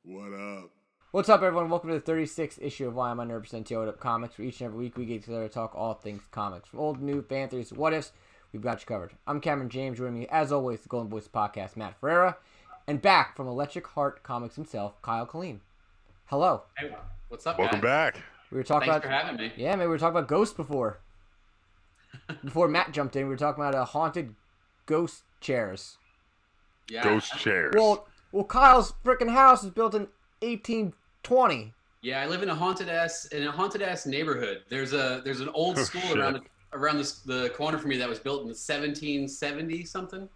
What up? What's up, everyone? Welcome to the 36th issue of Why I'm Under Percent Wud Up Comics, where each and every week we get together to talk all things comics. From old, new, fan theories, what ifs, we've got you covered. I'm Cameron James, joining me, as always, the Golden Voice podcast, Matt Ferreira, and back from Electric Heart Comics himself, Kyle Killeen. Hello. Hey, what's up, Welcome guys? back. We were talking Thanks about for having me. Yeah, man, we were talking about ghosts before. Before Matt jumped in, we were talking about haunted ghost chairs. Yeah. Ghost chairs. Well, Kyle's freaking house is built in 1820. Yeah, I live in a haunted ass neighborhood. There's an old school shit. around the corner from me that was built in the 1770 something.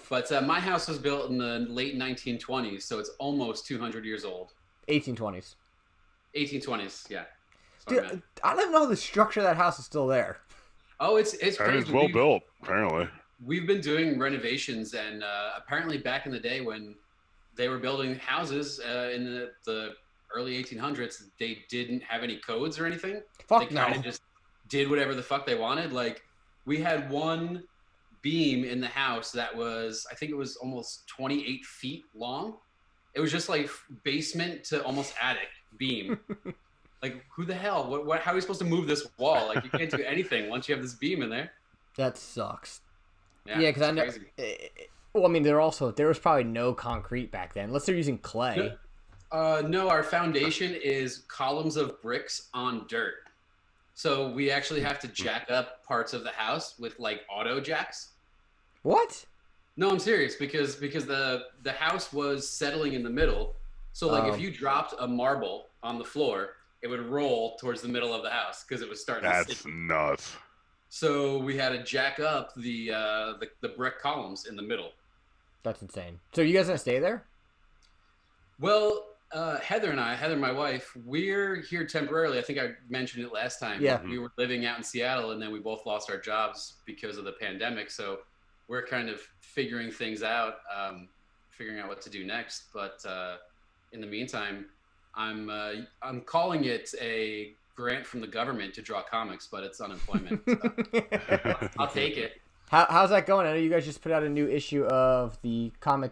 But my house was built in the late 1920s, so it's almost 200 years old. 1820s. 1820s, yeah. Sorry, Dude, man. I don't even know the structure of that house is still there. Oh, it's That crazy. is well built, apparently. We've been doing renovations, and apparently back in the day when they were building houses in the early 1800s, they didn't have any codes or anything. Fuck They no. kind of just did whatever the fuck they wanted. Like, we had one beam in the house that was, I think it was almost 28 feet long. It was just like basement to almost attic beam. Like, who the hell? How are we supposed to move this wall? Like, you can't do anything once you have this beam in there. That sucks. Yeah, Because I it's know. crazy. Well, I mean, there was probably no concrete back then, unless they're using clay. No, our foundation is columns of bricks on dirt. So we actually have to jack up parts of the house with like auto jacks. What? No, I'm serious because the house was settling in the middle. So like if you dropped a marble on the floor, it would roll towards the middle of the house because it was starting to That's sink. nuts. So we had to jack up the brick columns in the middle. That's insane. So you guys gonna stay there? Well, Heather, my wife, we're here temporarily. I think I mentioned it last time. Yeah. We were living out in Seattle, and then we both lost our jobs because of the pandemic. So we're kind of figuring things out, figuring out what to do next. But in the meantime, I'm calling it a grant from the government to draw comics, but it's unemployment. So I'll take it. How's that going? I know you guys just put out a new issue of the comic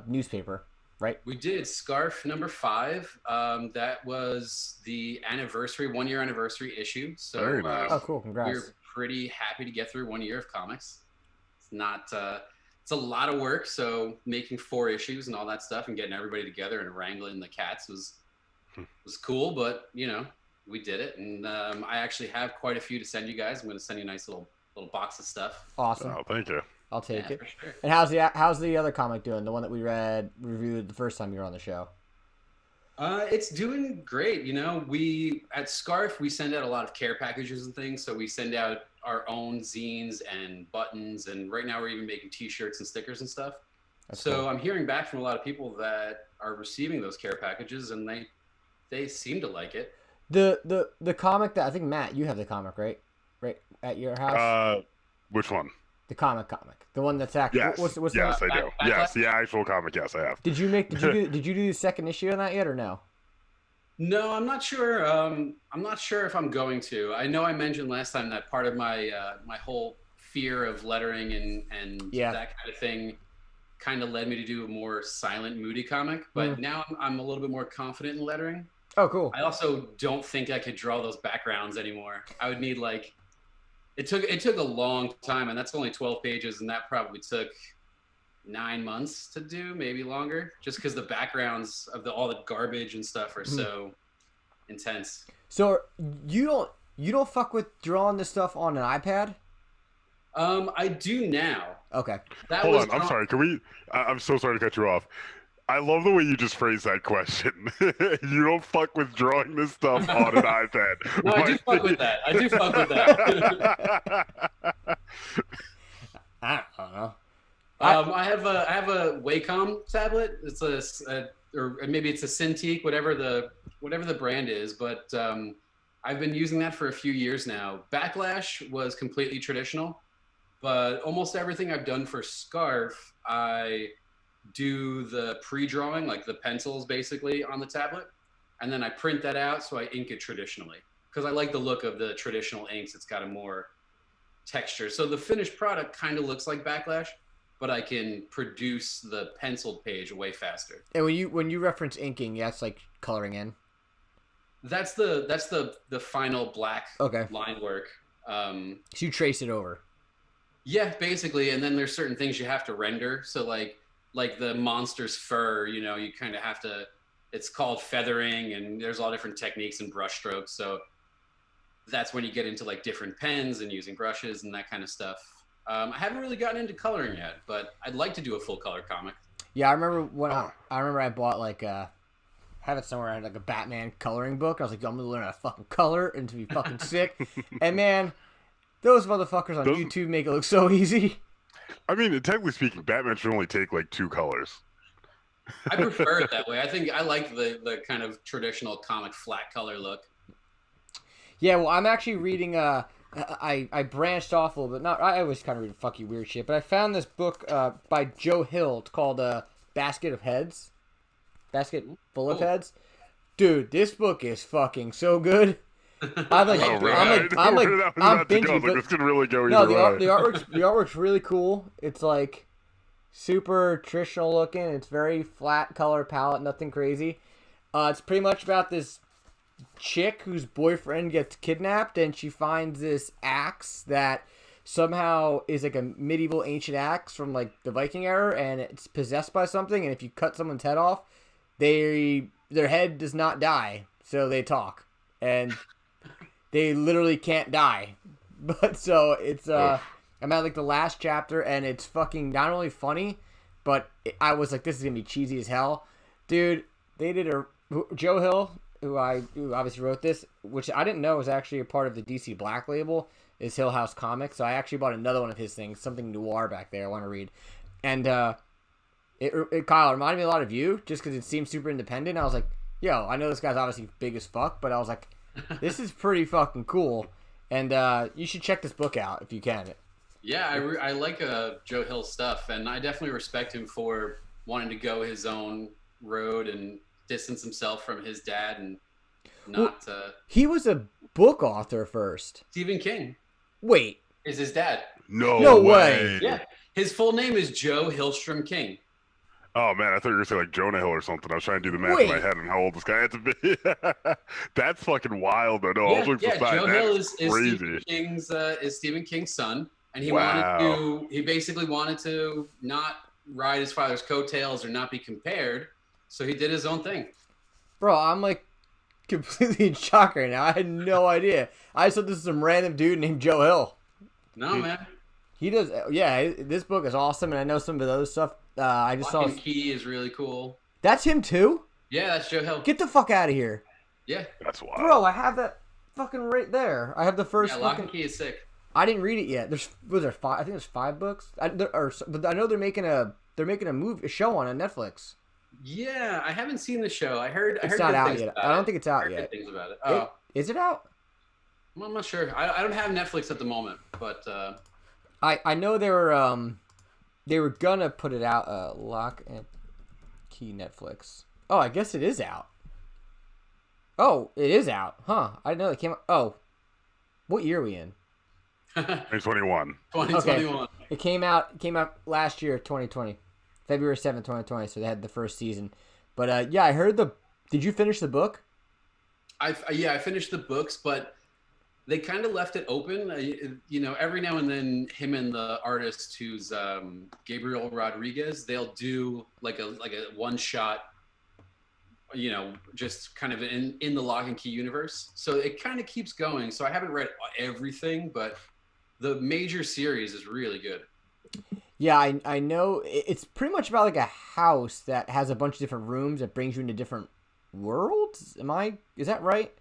newspaper, right? We did Scarf number 5. That was the 1-year anniversary issue. So Very nice. Oh, cool! Congrats. we're pretty happy to get through 1 year of comics. It's not, it's a lot of work. So making 4 issues and all that stuff and getting everybody together and wrangling the cats was cool. But you know, we did it, and I actually have quite a few to send you guys. I'm going to send you a nice little box of stuff. Awesome. Oh, thank you. I'll take Yeah, it. for sure. And how's the other comic doing? The one that we reviewed the first time you were on the show. It's doing great. You know, we at Scarf, we send out a lot of care packages and things. So we send out our own zines and buttons. And right now we're even making t-shirts and stickers and stuff. That's So cool. I'm hearing back from a lot of people that are receiving those care packages, and they seem to like it. The comic that I think Matt, you have the comic, right? Right at your house. Which one? The comic, the one that's actually. Yes. What's Yes, the, I do. Backlash? Yes, the actual comic. Yes, I have. Did you do the second issue on that yet or no? No, I'm not sure. I'm not sure if I'm going to. I know I mentioned last time that part of my my whole fear of lettering and Yeah. that kind of thing kind of led me to do a more silent, moody comic. But now I'm a little bit more confident in lettering. Oh, cool. I also don't think I could draw those backgrounds anymore. I would need like it took a long time, and that's only 12 pages, and that probably took 9 months to do, maybe longer, just because the backgrounds of all the garbage and stuff are so intense. So you don't fuck with drawing this stuff on an iPad? I do now. Okay. That Hold was on. I'm sorry. Can we? I'm so sorry to cut you off. I love the way you just phrased that question. You don't fuck with drawing this stuff on an iPad. No, I do fuck with that. I do fuck with that. I don't know. I have a Wacom tablet. It's or maybe it's a Cintiq, whatever the brand is. But I've been using that for a few years now. Backlash was completely traditional, but almost everything I've done for Scarf, I do the pre-drawing, like the pencils basically on the tablet, and then I print that out, so I ink it traditionally because I like the look of the traditional inks. It's got a more texture. So the finished product kind of looks like Backlash, but I can produce the penciled page way faster. And when you reference inking, yeah, it's like coloring in. That's the final black Okay. line work. So you trace it over. Yeah, basically, and then there's certain things you have to render. So like the monster's fur, you know, you kind of have to. It's called feathering, and there's all different techniques and brush strokes. So that's when you get into like different pens and using brushes and that kind of stuff. I haven't really gotten into coloring yet, but I'd like to do a full color comic. Yeah, I remember I bought like I have it somewhere. I had like a Batman coloring book. I was like, I'm gonna learn how to fucking color and to be fucking sick. And man, those motherfuckers on YouTube make it look so easy. I mean, technically speaking, Batman should only take like 2 colors. I prefer it that way. I think I like the kind of traditional comic flat color look. Yeah, well, I'm actually reading. I branched off a little bit. I always kind of read fucking weird shit, but I found this book by Joe Hill. It's called Basket of Heads. Basket full of heads. Dude, this book is fucking so good. I'm binging. This could really go No, either way. the artwork's really cool. It's like super traditional looking. It's very flat color palette, nothing crazy. It's pretty much about this chick whose boyfriend gets kidnapped, and she finds this axe that somehow is like a medieval ancient axe from like the Viking era, and it's possessed by something. And if you cut someone's head off, their head does not die, so they talk, and they literally can't die. But so it's I'm at like the last chapter, and it's fucking not only funny, but I was like, this is gonna be cheesy as hell, dude. They did Joe Hill, who obviously wrote this, which I didn't know was actually a part of the DC Black label, is Hill House Comics. So I actually bought another one of his things, something noir back there I want to read. And Kyle, it reminded me a lot of you, just because it seemed super independent. I was like, yo, I know this guy's obviously big as fuck, but I was like, this is pretty fucking cool. And you should check this book out if you can. Yeah, I like Joe Hill stuff, and I definitely respect him for wanting to go his own road and distance himself from his dad and not. He was a book author first. Stephen King. Wait. Is his dad. No way. Yeah. His full name is Joe Hillstrom King. Oh man, I thought you were gonna say like Jonah Hill or something. I was trying to do the math in my head on how old this guy had to be. That's fucking wild though. No, Joe Hill is Stephen King's son, and he basically wanted to not ride his father's coattails or not be compared, so he did his own thing. Bro, I'm like completely in shock right now. I had no idea. I just thought this was some random dude named Joe Hill. No, man. He does. Yeah, this book is awesome, and I know some of the other stuff. I just saw. Key is really cool. That's him too? Yeah, that's Joe Hill. Get the fuck out of here. Yeah. That's wild. Bro, I have that fucking right there. I have the first. Yeah, Lock and Key is sick. I didn't read it yet. Was there 5? I think there's 5 books. But I know they're making a show on Netflix. Yeah, I haven't seen the show. I heard. It's not out yet. I don't think it's out yet. Good things about it. Oh, is it out? I'm not sure. I don't have Netflix at the moment, but I know they were gonna put it out. Lock and Key Netflix. Oh, I guess it is out. Oh, it is out, huh? I didn't know it came out. Oh, what year are we in? 2021. 2021. Okay. It came out last year, 2020, February 7th, 2020. So they had the first season. But yeah, I heard Did you finish the book? I finished the books, but they kind of left it open. Every now and then, him and the artist, who's Gabriel Rodriguez, they'll do like a one shot. Just kind of in the Lock and Key universe. So it kind of keeps going. So I haven't read everything, but the major series is really good. Yeah, I know. It's pretty much about like a house that has a bunch of different rooms that brings you into different worlds. Is that right?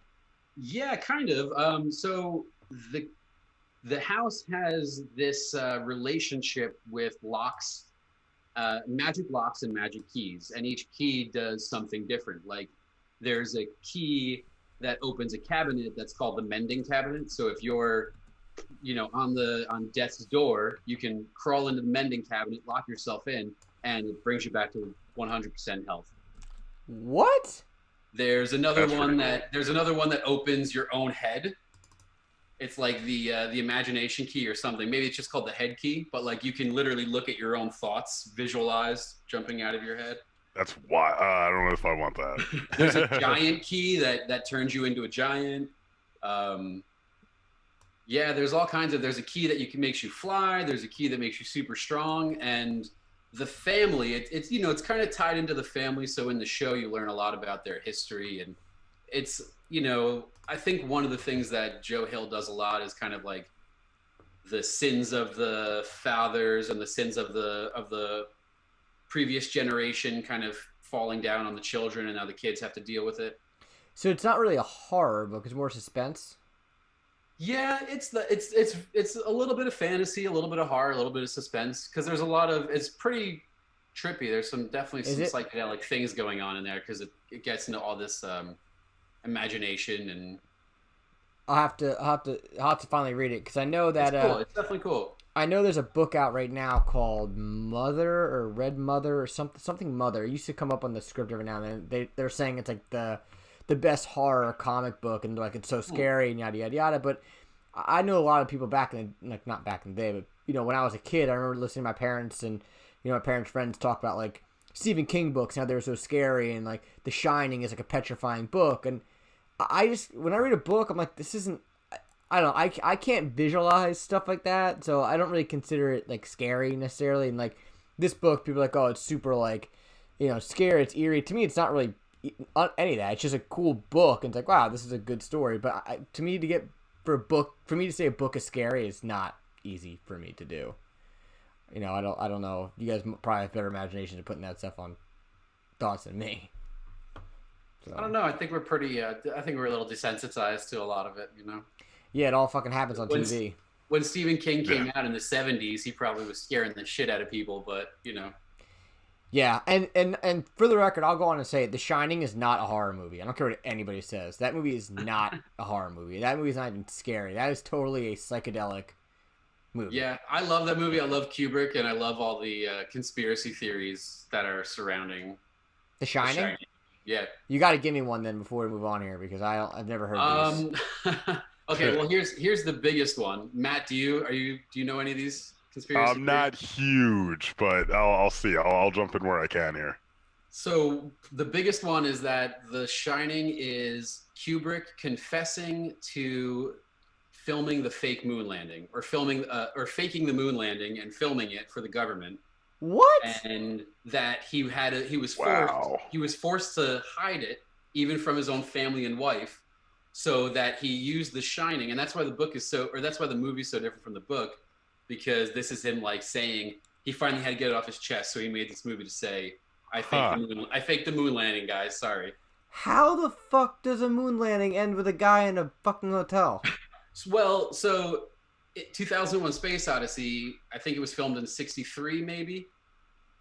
Yeah, kind of. So the house has this relationship with locks, magic locks and magic keys, and each key does something different. Like there's a key that opens a cabinet that's called the mending cabinet. So if you're on death's door, you can crawl into the mending cabinet, lock yourself in, and it brings you back to 100% health. What? There's another one that opens your own head. it's like the imagination key or something. Maybe it's just called the head key, but like you can literally look at your own thoughts visualized jumping out of your head. That's why I don't know if I want that. There's a giant key that turns you into a giant. Yeah, there's all kinds of. There's a key that makes you fly. There's a key that makes you super strong, and the family. It's it's kind of tied into the family. So in the show, you learn a lot about their history, and it's I think one of the things that Joe Hill does a lot is kind of like the sins of the fathers and the sins of the previous generation kind of falling down on the children, and now the kids have to deal with it. So it's not really a horror book; it's more suspense. Yeah, it's a little bit of fantasy, a little bit of horror, a little bit of suspense, because there's a lot of. It's pretty trippy. There's definitely some psychedelic things going on in there because it gets into all this imagination, and I'll have to finally read it because I know that it's cool. It's definitely cool. I know there's a book out right now called Mother or Red Mother or something Mother. It used to come up on the script every now and then. They're saying it's like the best horror comic book, and like it's so scary and yada yada yada. But I know a lot of people back in the, like not back in the day, but when I was a kid, I remember listening to my parents and my parents' friends talk about like Stephen King books and how they were so scary, and like The Shining is like a petrifying book. And I just when I read a book, I'm like, this isn't. I don't know. I can't visualize stuff like that, so I don't really consider it like scary necessarily. And like this book, people are like, oh, it's super like scary, it's eerie. To me, it's not really any of that. It's just a cool book, and it's like, wow, this is a good story. But to me for me to say a book is scary is not easy for me to do. I don't know. You guys probably have better imagination to putting that stuff on thoughts than me. So. I don't know. I think we're pretty. I think we're a little desensitized to a lot of it. Yeah, it all fucking happens on TV. When Stephen King came out in the 70s, he probably was scaring the shit out of people. But Yeah, and for the record, I'll go on and say it. The Shining is not a horror movie. I don't care what anybody says. That movie is not a horror movie. That movie is not even scary. That is totally a psychedelic movie. Yeah, I love that movie. I love Kubrick, and I love all the conspiracy theories that are surrounding The Shining? The Shining. Yeah. You got to give me one then before we move on here because I've never heard of these. Okay, well here's the biggest one. Matt, do you know any of these conspiracy theories? Not huge, but I'll see. I'll jump in where I can here. So the biggest one is that The Shining is Kubrick confessing to filming the fake moon landing, or faking the moon landing and filming it for the government. What? And that he was forced to hide it even from his own family and wife, so that he used The Shining, and that's why that's why the movie's so different from the book, because this is him like saying he finally had to get it off his chest, so he made this movie to say, I faked the moon landing, guys. Sorry. How the fuck does a moon landing end with a guy in a fucking hotel? Well, so 2001: Space Odyssey, I think it was filmed in '63, maybe.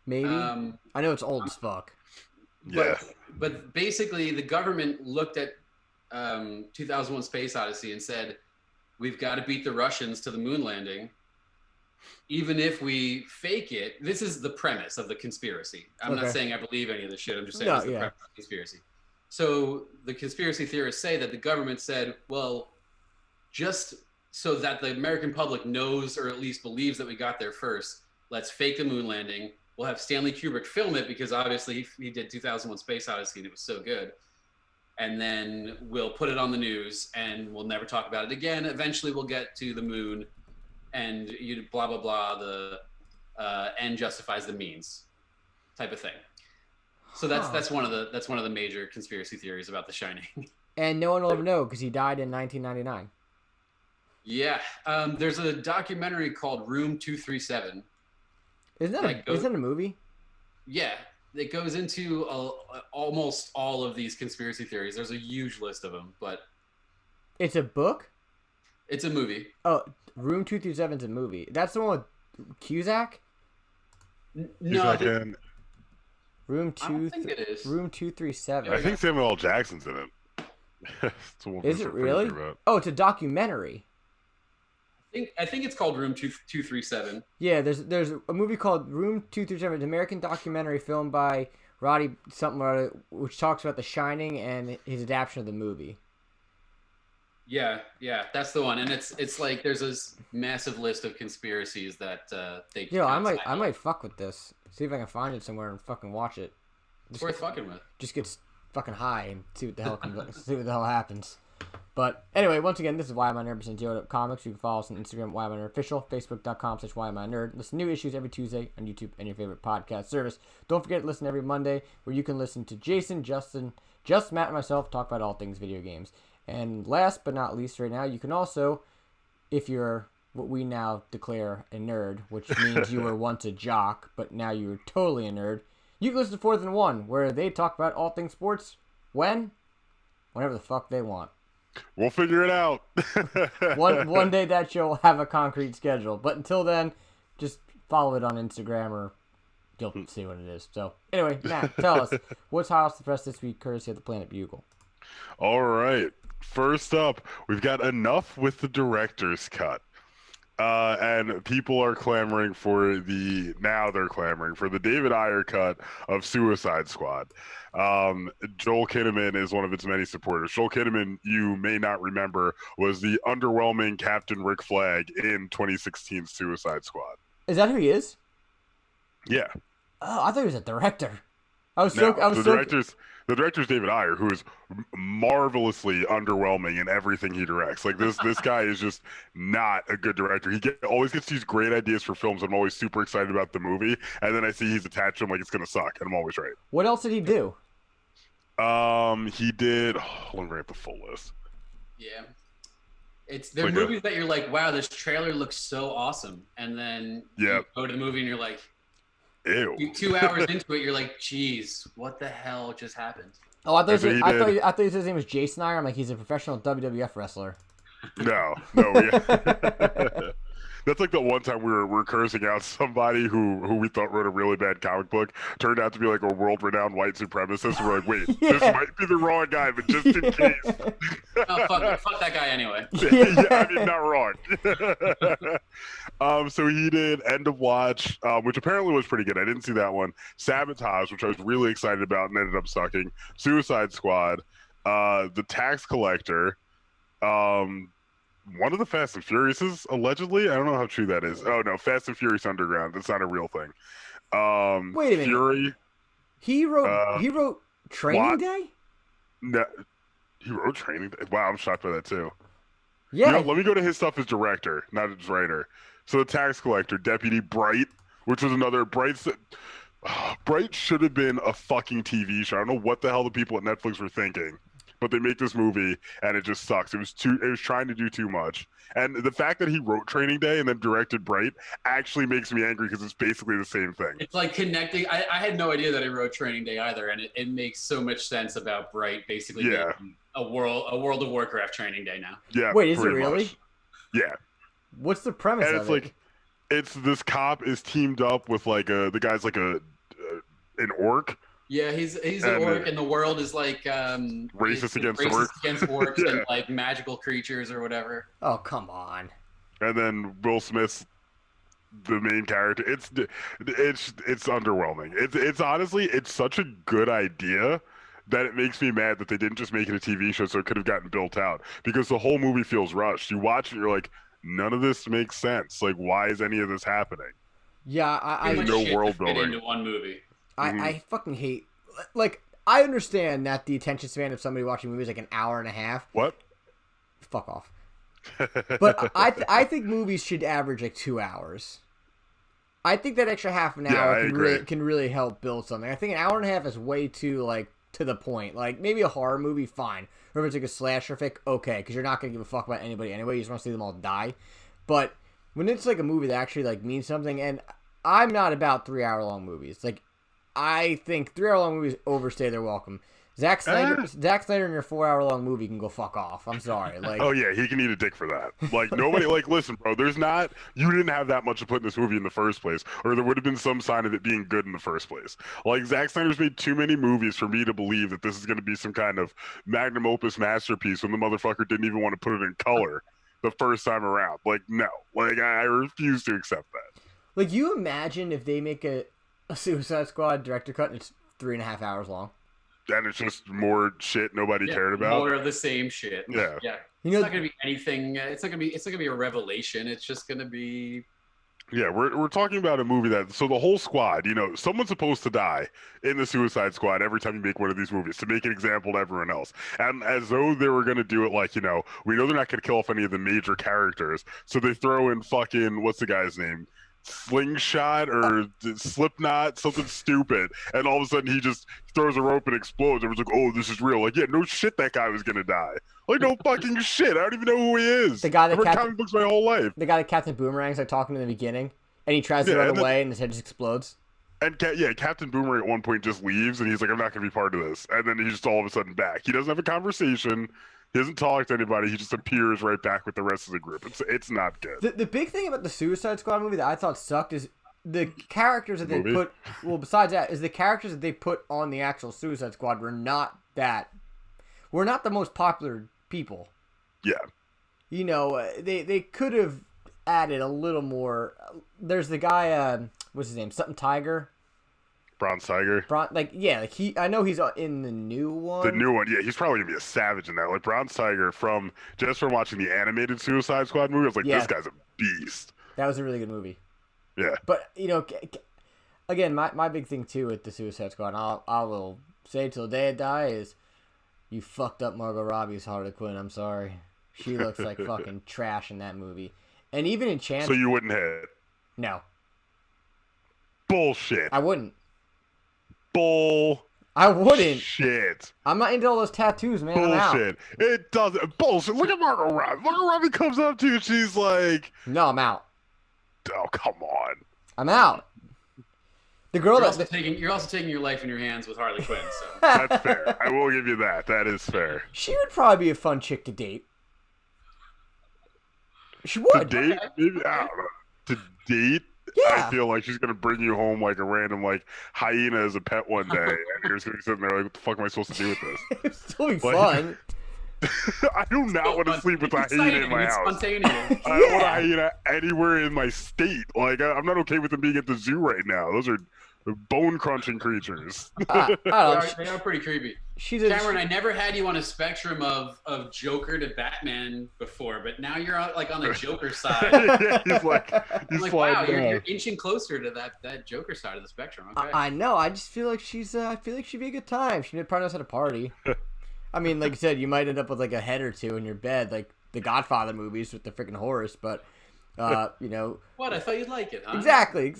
Maybe. I know it's old as fuck. Yeah. But basically, the government looked at 2001: Space Odyssey and said, we've got to beat the Russians to the moon landing. Even if we fake it, this is the premise of the conspiracy. I'm not saying I believe any of this shit. I'm just saying it's the premise of the conspiracy. So the conspiracy theorists say that the government said, well, just so that the American public knows or at least believes that we got there first, let's fake the moon landing. We'll have Stanley Kubrick film it because obviously he did 2001: Space Odyssey and it was so good. And then we'll put it on the news and we'll never talk about it again. Eventually we'll get to the moon and you blah, blah, blah, the end justifies the means type of thing. So that's one of the major conspiracy theories about The Shining. And no one will ever know because he died in 1999. Yeah. There's a documentary called Room 237. Isn't that a movie? Yeah. It goes into almost all of these conspiracy theories. There's a huge list of them, but... It's a book? It's a movie. Oh, Room 237 is a movie. That's the one with Cusack? No. Room I don't think it is. Room 237. I think Samuel L. Jackson's in it. Is it really? Oh, it's a documentary. I think it's called Room 237. Yeah, there's a movie called Room 237. It's an American documentary filmed by Roddy something or other, which talks about The Shining and his adaptation of the movie. Yeah, that's the one. And it's like there's this massive list of conspiracies that they. Yo, I kinda tie up. might fuck with this. See if I can find it somewhere and fucking watch it. It's worth fucking with. Just get fucking high and see what the hell see what the hell happens. But anyway, once again, this is Why Am I Nerd percent Wud Up Comics. You can follow us on Instagram, Why Am I Nerd Official, Facebook.com/Why Am I Nerd. Listen to new issues every Tuesday on YouTube and your favorite podcast service. Don't forget to listen every Monday, where you can listen to Jason, Justin, Just Matt, and myself talk about all things video games. And last but not least, right now, you can also, if you're what we now declare a nerd, which means you were once a jock, but now you're totally a nerd, you can listen to 4th and 1, where they talk about all things sports, whenever the fuck they want. We'll figure it out. One day that show will have a concrete schedule, but until then, just follow it on Instagram or you'll see what it is. So anyway, Matt, tell us what's hot off the press this week, courtesy of the Planet Bugle. All right. First up, we've got enough with the director's cut. And people are clamoring for they're clamoring for the David Ayer cut of Suicide Squad. Joel Kinnaman is one of its many supporters. Joel Kinnaman, you may not remember, was the underwhelming Captain Rick Flag in 2016 Suicide Squad. Is that who he is? Yeah. Oh, I thought he was a director. The director's David Ayer, who is marvelously underwhelming in everything he directs. Like this guy is just not a good director. He always gets these great ideas for films. I'm always super excited about the movie, and then I see he's attached to them like it's gonna suck, and I'm always right. What else did he do? He did. Let me bring up the full list. Yeah. They're movies that you're like, wow, this trailer looks so awesome, and then you go to the movie and you're like, ew. 2 hours into it, you're like, geez, what the hell just happened? Oh, I thought his name was Jason Ayer. I'm like, he's a professional WWF wrestler. No, yeah. That's like the one time we were cursing out somebody who we thought wrote a really bad comic book. Turned out to be like a world-renowned white supremacist. We're like, wait, This might be the wrong guy, but just in case. Oh, fuck that guy anyway. Yeah, I mean, not wrong. So he did End of Watch, which apparently was pretty good. I didn't see that one. Sabotage, which I was really excited about and ended up sucking. Suicide Squad, The Tax Collector, one of the Fast and Furiouses, allegedly. I don't know how true that is. Oh no, Fast and Furious Underground. That's not a real thing. Wait a minute. Fury. He wrote Training Day? No, he wrote Training Day. Wow, I'm shocked by that too. Yeah. You know, let me go to his stuff as director, not as writer. So The Tax Collector, Deputy Bright, which was another Bright should have been a fucking TV show. I don't know what the hell the people at Netflix were thinking. But they make this movie and it just sucks. It was trying to do too much. And the fact that he wrote Training Day and then directed Bright actually makes me angry because it's basically the same thing. It's like connecting. I had no idea that he wrote Training Day either, and it makes so much sense about Bright basically being a World of Warcraft Training Day now. Yeah. Wait, is it really? Much. Yeah. What's the premise and of it's it? like, it's this cop is teamed up with like the guy's like an orc. Yeah, he's an orc, and the world is like racist against orcs and like magical creatures or whatever. Oh, come on. And then Will Smith's the main character. It's underwhelming. It's honestly, it's such a good idea that it makes me mad that they didn't just make it a TV show so it could have gotten built out, because the whole movie feels rushed. You watch it, you're like, none of this makes sense. Like, why is any of this happening? Yeah, I no world building into one movie. I fucking hate, like, I understand that the attention span of somebody watching movies is like an hour and a half. What? Fuck off. But I think movies should average like 2 hours. I think that extra half an hour can really help build something. I think an hour and a half is way too, like, to the point. Like, maybe a horror movie, fine. Or if it's like a slasher fic, okay, because you're not going to give a fuck about anybody anyway. You just want to see them all die. But when it's like a movie that actually like means something, and I'm not about 3 hour long movies. Like, I think 3 hour long movies overstay their welcome. Zack Snyder in your 4 hour long movie can go fuck off. I'm sorry. Like, oh yeah, he can eat a dick for that. Like, nobody, like, listen, bro, you didn't have that much to put in this movie in the first place, or there would have been some sign of it being good in the first place. Like, Zack Snyder's made too many movies for me to believe that this is going to be some kind of magnum opus masterpiece when the motherfucker didn't even want to put it in color the first time around. Like, no. Like, I refuse to accept that. Like, you imagine if they make a Suicide Squad director cut and it's 3.5 hours long? And it's just more shit nobody cared about. More of the same shit. Yeah. Yeah. You know, it's not gonna be anything. It's not gonna be a revelation. It's just gonna be. Yeah, we're talking about a movie that so the whole squad, someone's supposed to die in the Suicide Squad every time you make one of these movies to make an example to everyone else. And as though they were gonna do it like, we know they're not gonna kill off any of the major characters, so they throw in fucking what's the guy's name? Slingshot or Slipknot, something stupid, and all of a sudden he just throws a rope and explodes. Everyone's like, "Oh, this is real!" Like, yeah, no shit, that guy was gonna die. Like, no fucking shit. I don't even know who he is. The guy that I've read comic books my whole life. The guy that Captain Boomerang's like talking in the beginning, and he tries to run away, and his head just explodes. And Captain Boomerang at one point just leaves, and he's like, "I'm not gonna be part of this." And then he's just all of a sudden back. He doesn't have a conversation. He doesn't talk to anybody. He just appears right back with the rest of the group. It's not good. The big thing about the Suicide Squad movie that I thought sucked is the characters that they put. Well, besides that, is the characters that they put on the actual Suicide Squad were not the most popular people. Yeah. They could have added a little more. There's the guy. What's his name? Something Tiger. Bronze Tiger. I know he's in the new one. The new one, yeah, he's probably gonna be a savage in that. Like Bronze Tiger from watching the animated Suicide Squad movie, I was like, this guy's a beast. That was a really good movie. Yeah. But again, my big thing too with the Suicide Squad, and I will say till the day I die is, you fucked up Margot Robbie's Harley Quinn. I'm sorry, she looks like fucking trash in that movie, and even in Chance. So you wouldn't hit? No. Bullshit. I wouldn't. I wouldn't. Shit. I'm not into all those tattoos, man. Bullshit. It doesn't. Bullshit. Look at Margot Robbie. Margot Robbie comes up to you. She's like, "No, I'm out." Oh, come on. I'm out. The girl you're also taking your life in your hands with Harley Quinn. So that's fair. I will give you that. That is fair. She would probably be a fun chick to date. She would. To date? Maybe. I don't know. To date? Yeah. I feel like she's gonna bring you home like a random hyena as a pet one day, and you're just gonna be sitting there like, what the fuck am I supposed to do with this? It's still be fun. I do not want to sleep with a hyena in my house. Spontaneous. I don't want a hyena anywhere in my state. Like, I'm not okay with them being at the zoo right now. Those are bone crunching creatures. I don't know. They are pretty creepy. Cameron, I never had you on a spectrum of Joker to Batman before, but now you're on the Joker side. Yeah, he's wow, you're inching closer to that Joker side of the spectrum. Okay. I know. I just feel like I feel like she'd be a good time. She probably knows how to party. I mean, like you said, you might end up with like a head or two in your bed, like the Godfather movies with the freaking horse, but. What? I thought you'd like it, huh? Exactly.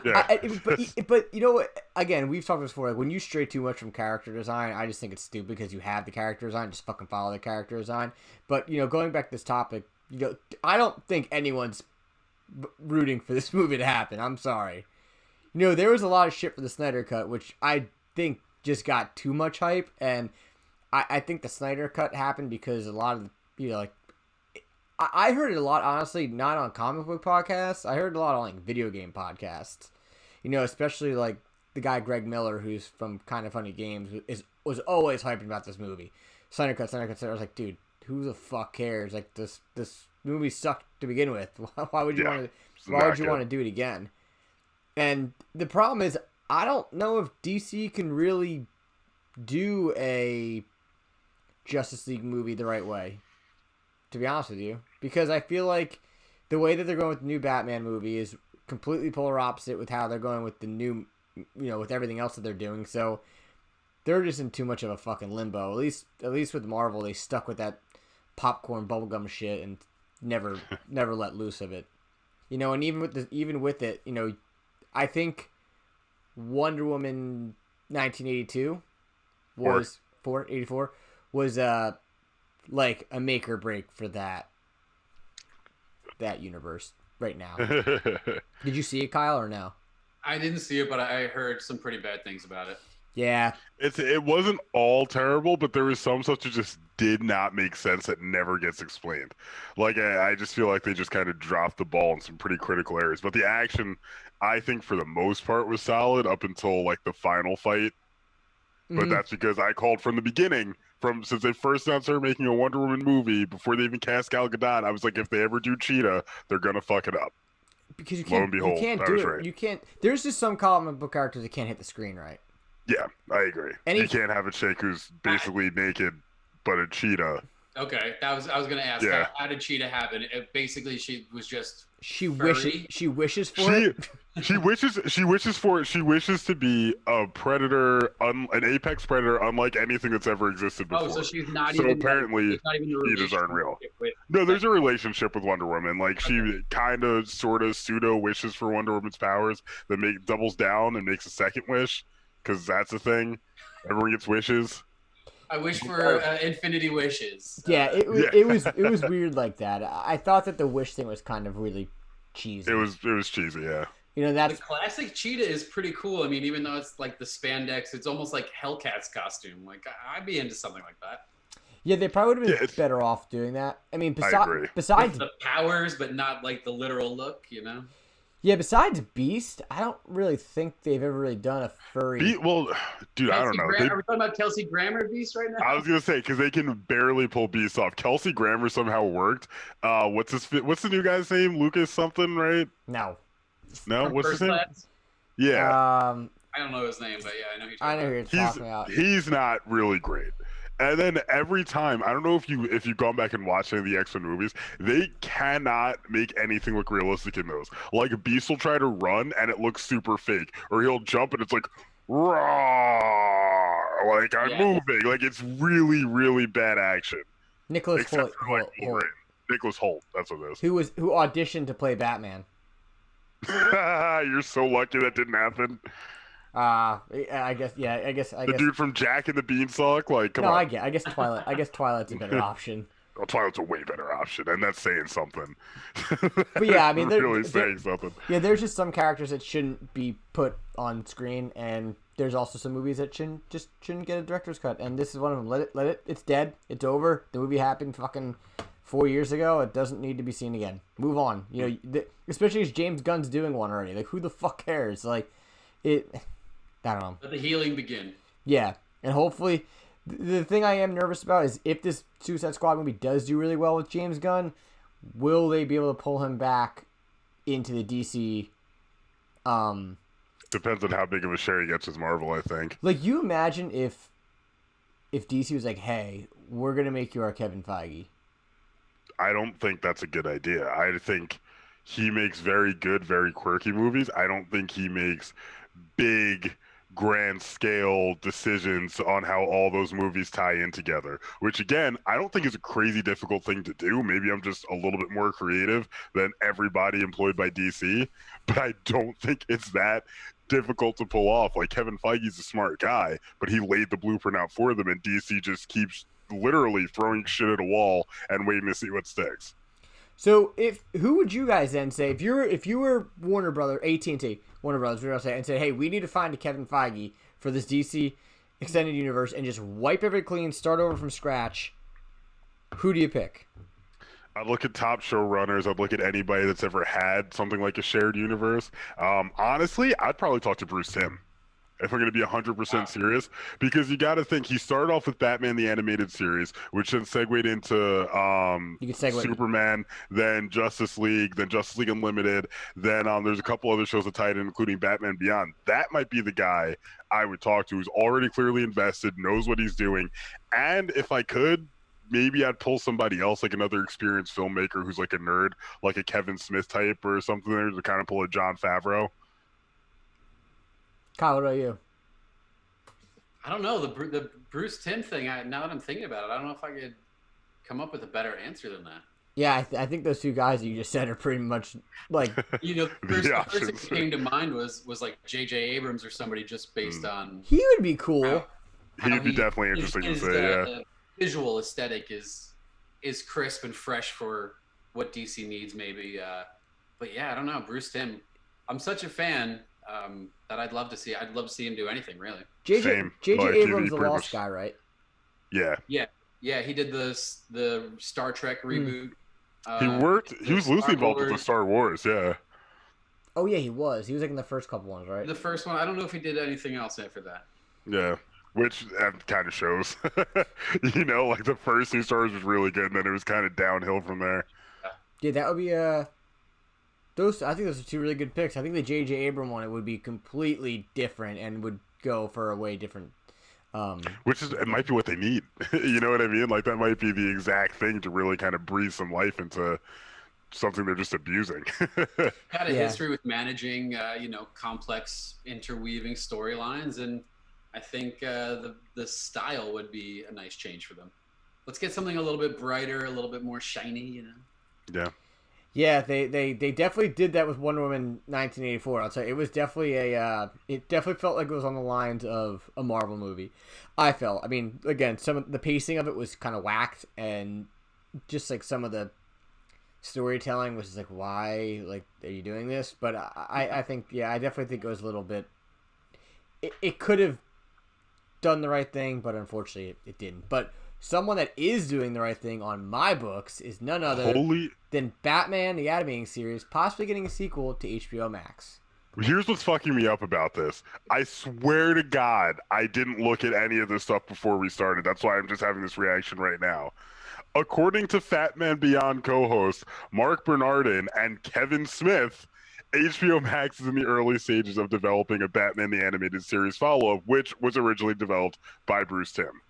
Yeah. But again, we've talked before. Like when you stray too much from character design, I just think it's stupid because you have the character design. Just fucking follow the character design. But going back to this topic, I don't think anyone's rooting for this movie to happen. I'm sorry. There was a lot of shit for the Snyder Cut, which I think just got too much hype, and I think the Snyder Cut happened because a lot of I heard it a lot, honestly, not on comic book podcasts. I heard it a lot on video game podcasts. Especially like the guy Greg Miller, who's from Kind of Funny Games, was always hyping about this movie. Snyder Cut. I was like, dude, who the fuck cares? Like this movie sucked to begin with. Why would you want to? Why would you want to do it again? And the problem is, I don't know if DC can really do a Justice League movie the right way, to be honest with you, because I feel like the way that they're going with the new Batman movie is completely polar opposite with how they're going with the new, with everything else that they're doing. So they're just in too much of a fucking limbo. At least with Marvel, they stuck with that popcorn bubblegum shit and never let loose of it. And even with it, I think Wonder Woman 1982 was 84 was like a make or break for that universe right now. Did you see it, Kyle, or no? I didn't see it, but I heard some pretty bad things about it. Yeah. It wasn't all terrible, but there was some stuff that just did not make sense that never gets explained. Like, I just feel like they just kind of dropped the ball in some pretty critical areas. But the action, I think, for the most part, was solid up until, like, the final fight. But that's because I called from the beginning, since they first announced they were making a Wonder Woman movie, before they even cast Gal Gadot, I was like, if they ever do Cheetah, they're going to fuck it up. Because you can't, behold, you can't do it. Right. You can't. There's just some comic book characters that can't hit the screen right. Yeah, I agree. You can't have a chick who's basically naked, but a cheetah. Okay, I was gonna ask. Yeah. How did Cheetah happen? Basically, she was just She furry. wishes for it. She wishes for it. She wishes to be a predator, an apex predator, unlike anything that's ever existed before. Oh, so she's not So even. apparently, there's not even a cheetahs aren't real. relationship with. No, there's a relationship with Wonder Woman. Like she kind of, sort of, pseudo wishes for Wonder Woman's powers, that doubles down and makes a second wish, because that's a thing. Everyone gets wishes. I wish for infinity wishes. Yeah, it was weird like that. I thought that the wish thing was kind of really cheesy. It was cheesy, yeah. You know, that's The classic Cheetah is pretty cool. I mean, even though it's like the spandex, it's almost like Hellcat's costume. Like I'd be into something like that. yeah. They probably would have been better off doing that. I mean, I agree. besides The powers, but not like the literal look. yeah, besides Beast, I don't really think they've ever really done a furry. Well, dude, I don't know. Are we talking about Kelsey Grammer Beast right now? I was gonna say, because they can barely pull Beast off. Kelsey Grammer somehow worked. What's the new guy's name? Lucas something, right? No. No, From what's his First name? Class? Yeah, I don't know his name, but yeah, I know I know who you're talking about. he's not really great. And then every time, I don't know if you've gone back and watched any of the X-Men movies, they cannot make anything look realistic in those. Like Beast will try to run and it looks super fake, or he'll jump and it's like, raw, like I'm moving, like it's really really bad action. Nicholas Except for like Holt, Wolverine. Nicholas Holt, that's what it is. who auditioned to play Batman. You're so lucky that didn't happen. I guess The dude from Jack and the Beanstalk, like, come no, on. I guess Twilight. I guess Twilight's a better option. Well, Twilight's a way better option, and that's saying something. But yeah, I mean, really saying something. Yeah, there's just some characters that shouldn't be put on screen, and there's also some movies that shouldn't get a director's cut, and this is one of them. Let it. It's dead. It's over. The movie happened fucking 4 years ago. It doesn't need to be seen again. Move on. You know, especially as James Gunn's doing one already. Like, who the fuck cares? Like, it. I don't know. Let the healing begin. Yeah, and hopefully, the thing I am nervous about is if this Suicide Squad movie does do really well with James Gunn, will they be able to pull him back into the DC? Depends on how big of a share he gets with Marvel, I think. Like, you imagine if DC was like, "Hey, we're gonna make you our Kevin Feige." I don't think that's a good idea. I think he makes very good, very quirky movies. I don't think he makes big, grand scale decisions on how all those movies tie in together, which again, I don't think is a crazy difficult thing to do. Maybe I'm just a little bit more creative than everybody employed by DC, but I don't think it's that difficult to pull off. Like, Kevin Feige's a smart guy, but he laid the blueprint out for them, and DC just keeps literally throwing shit at a wall and waiting to see what sticks. So, who would you guys then say if you were Warner Brothers, AT&T, Warner Brothers, and said, "Hey, we need to find a Kevin Feige for this DC extended universe and just wipe everything clean, start over from scratch"? Who do you pick? I'd look at top showrunners. I'd look at anybody that's ever had something like a shared universe. Honestly, I'd probably talk to Bruce Timm, if we're going to be 100% serious, because you got to think he started off with Batman the Animated Series, which then segued into Superman, then Justice League Unlimited, then there's a couple other shows that tied in, including Batman Beyond. That might be the guy I would talk to, who's already clearly invested, knows what he's doing, and if I could, maybe I'd pull somebody else, like another experienced filmmaker who's like a nerd, like a Kevin Smith type or something there, to kind of pull a Jon Favreau. Kyle, what about you? I don't know, the Bruce Timm thing. Now that I'm thinking about it, I don't know if I could come up with a better answer than that. Yeah, I think those two guys that you just said are pretty much like the first thing that came to mind was like J.J. Abrams or somebody, just based on he would be cool. He'd be definitely interesting to say. The visual aesthetic is crisp and fresh for what DC needs, maybe. But yeah, I don't know, Bruce Timm. I'm such a fan. That I'd love to see. I'd love to see him do anything, really. J.J. Abrams, the Lost guy, right? Yeah. He did the Star Trek reboot. He was loosely involved with the Star Wars, yeah. Oh yeah, he was. He was like in the first couple ones, right? The first one. I don't know if he did anything else after that. Yeah, which kind of shows. Like the first two Star Wars was really good, and then it was kind of downhill from there. Yeah, that would be I think those are two really good picks. I think the J.J. Abrams one, it would be completely different and would go for a way different Which is, it might be what they need. You know what I mean? Like that might be the exact thing to really kind of breathe some life into something they're just abusing. Had a history with managing, complex interweaving storylines, and I think the style would be a nice change for them. Let's get something a little bit brighter, a little bit more shiny, Yeah. Yeah, they definitely did that with Wonder Woman 1984. I'll tell you, it was definitely it definitely felt like it was on the lines of a Marvel movie. I felt. I mean, again, some of the pacing of it was kind of whacked, and just like some of the storytelling was just like, why, like, are you doing this? But I think, yeah, I definitely think it was a little bit. It could have done the right thing, but unfortunately, it didn't. But someone that is doing the right thing on my books is none other than Batman, the animated series, possibly getting a sequel to HBO Max. Here's what's fucking me up about this. I swear to God, I didn't look at any of this stuff before we started. That's why I'm just having this reaction right now. According to Fat Man Beyond co-host Mark Bernardin and Kevin Smith, HBO Max is in the early stages of developing a Batman the Animated Series follow-up, which was originally developed by Bruce Timm.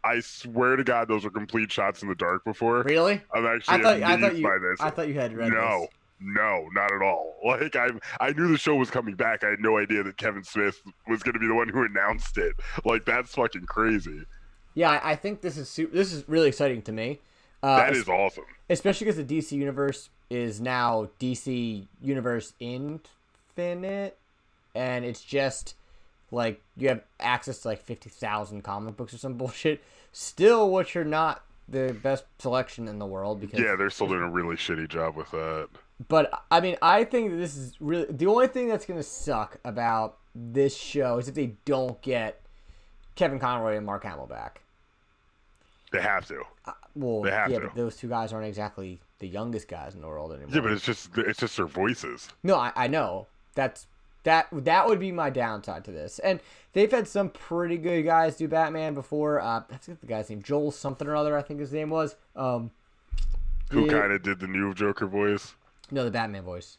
I swear to God, those are complete shots in the dark before. Really? I'm actually amazed by this. I thought you had read this. No, not at all. Like I knew the show was coming back. I had no idea that Kevin Smith was going to be the one who announced it. Like that's fucking crazy. Yeah, I think this is really exciting to me. That is awesome. Especially because the DC Universe is now DC Universe Infinite, and it's just like you have access to like 50,000 comic books or some bullshit. Still, which are not the best selection in the world because they're still doing a really shitty job with that. But I mean, I think that this is really the only thing that's gonna suck about this show is if they don't get Kevin Conroy and Mark Hamill back. They have to. They have to. But those two guys aren't exactly the youngest guys in the world anymore. Yeah, but it's just their voices. No, I know. That would be my downside to this. And they've had some pretty good guys do Batman before. I forget the guy's name. Joel something or other, I think his name was. Who kind of did the new Joker voice? No, the Batman voice.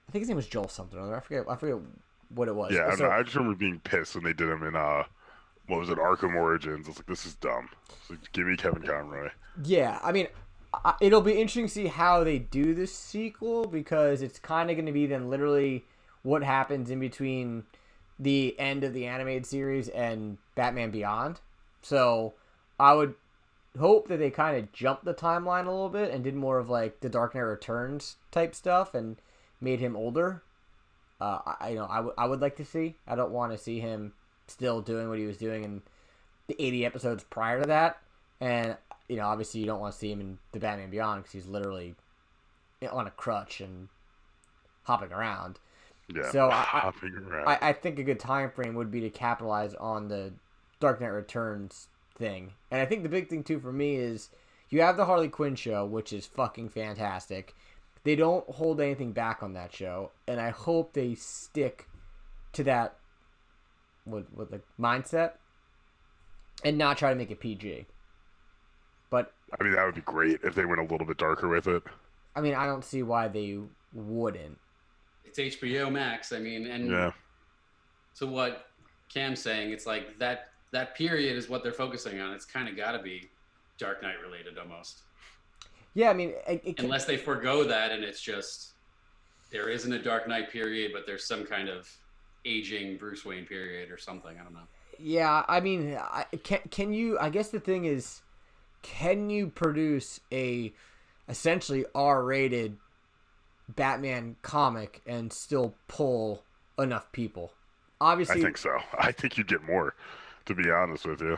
I think his name was Joel something or other. I forget what it was. Yeah, I just remember being pissed when they did him in what was it, Arkham Origins. I was like, this is dumb. So give me Kevin Conroy. Yeah, I mean, it'll be interesting to see how they do this sequel because it's kind of going to be then literally what happens in between the end of the animated series and Batman Beyond. So I would hope that they kind of jumped the timeline a little bit and did more of like the Dark Knight Returns type stuff and made him older. I would like to see. I don't want to see him still doing what he was doing in the 80 episodes prior to that. And, obviously you don't want to see him in the Batman Beyond because he's literally on a crutch and hopping around. Yeah, so hopping around. I think a good time frame would be to capitalize on the Dark Knight Returns thing. And I think the big thing, too, for me is you have the Harley Quinn show, which is fucking fantastic. They don't hold anything back on that show. And I hope they stick to that with the mindset and not try to make it PG. But I mean, that would be great if they went a little bit darker with it. I mean, I don't see why they wouldn't. It's HBO Max. I mean, and Yeah. to what Cam's saying, it's like that period is what they're focusing on. It's kind of got to be Dark Knight related almost. Yeah, I mean, unless they forego that and it's just there isn't a Dark Knight period, but there's some kind of aging Bruce Wayne period or something. I don't know. Yeah, I mean, can you? I guess the thing is, can you produce a essentially R-rated Batman comic and still pull enough people? Obviously, I think so. I think you'd get more, to be honest with you.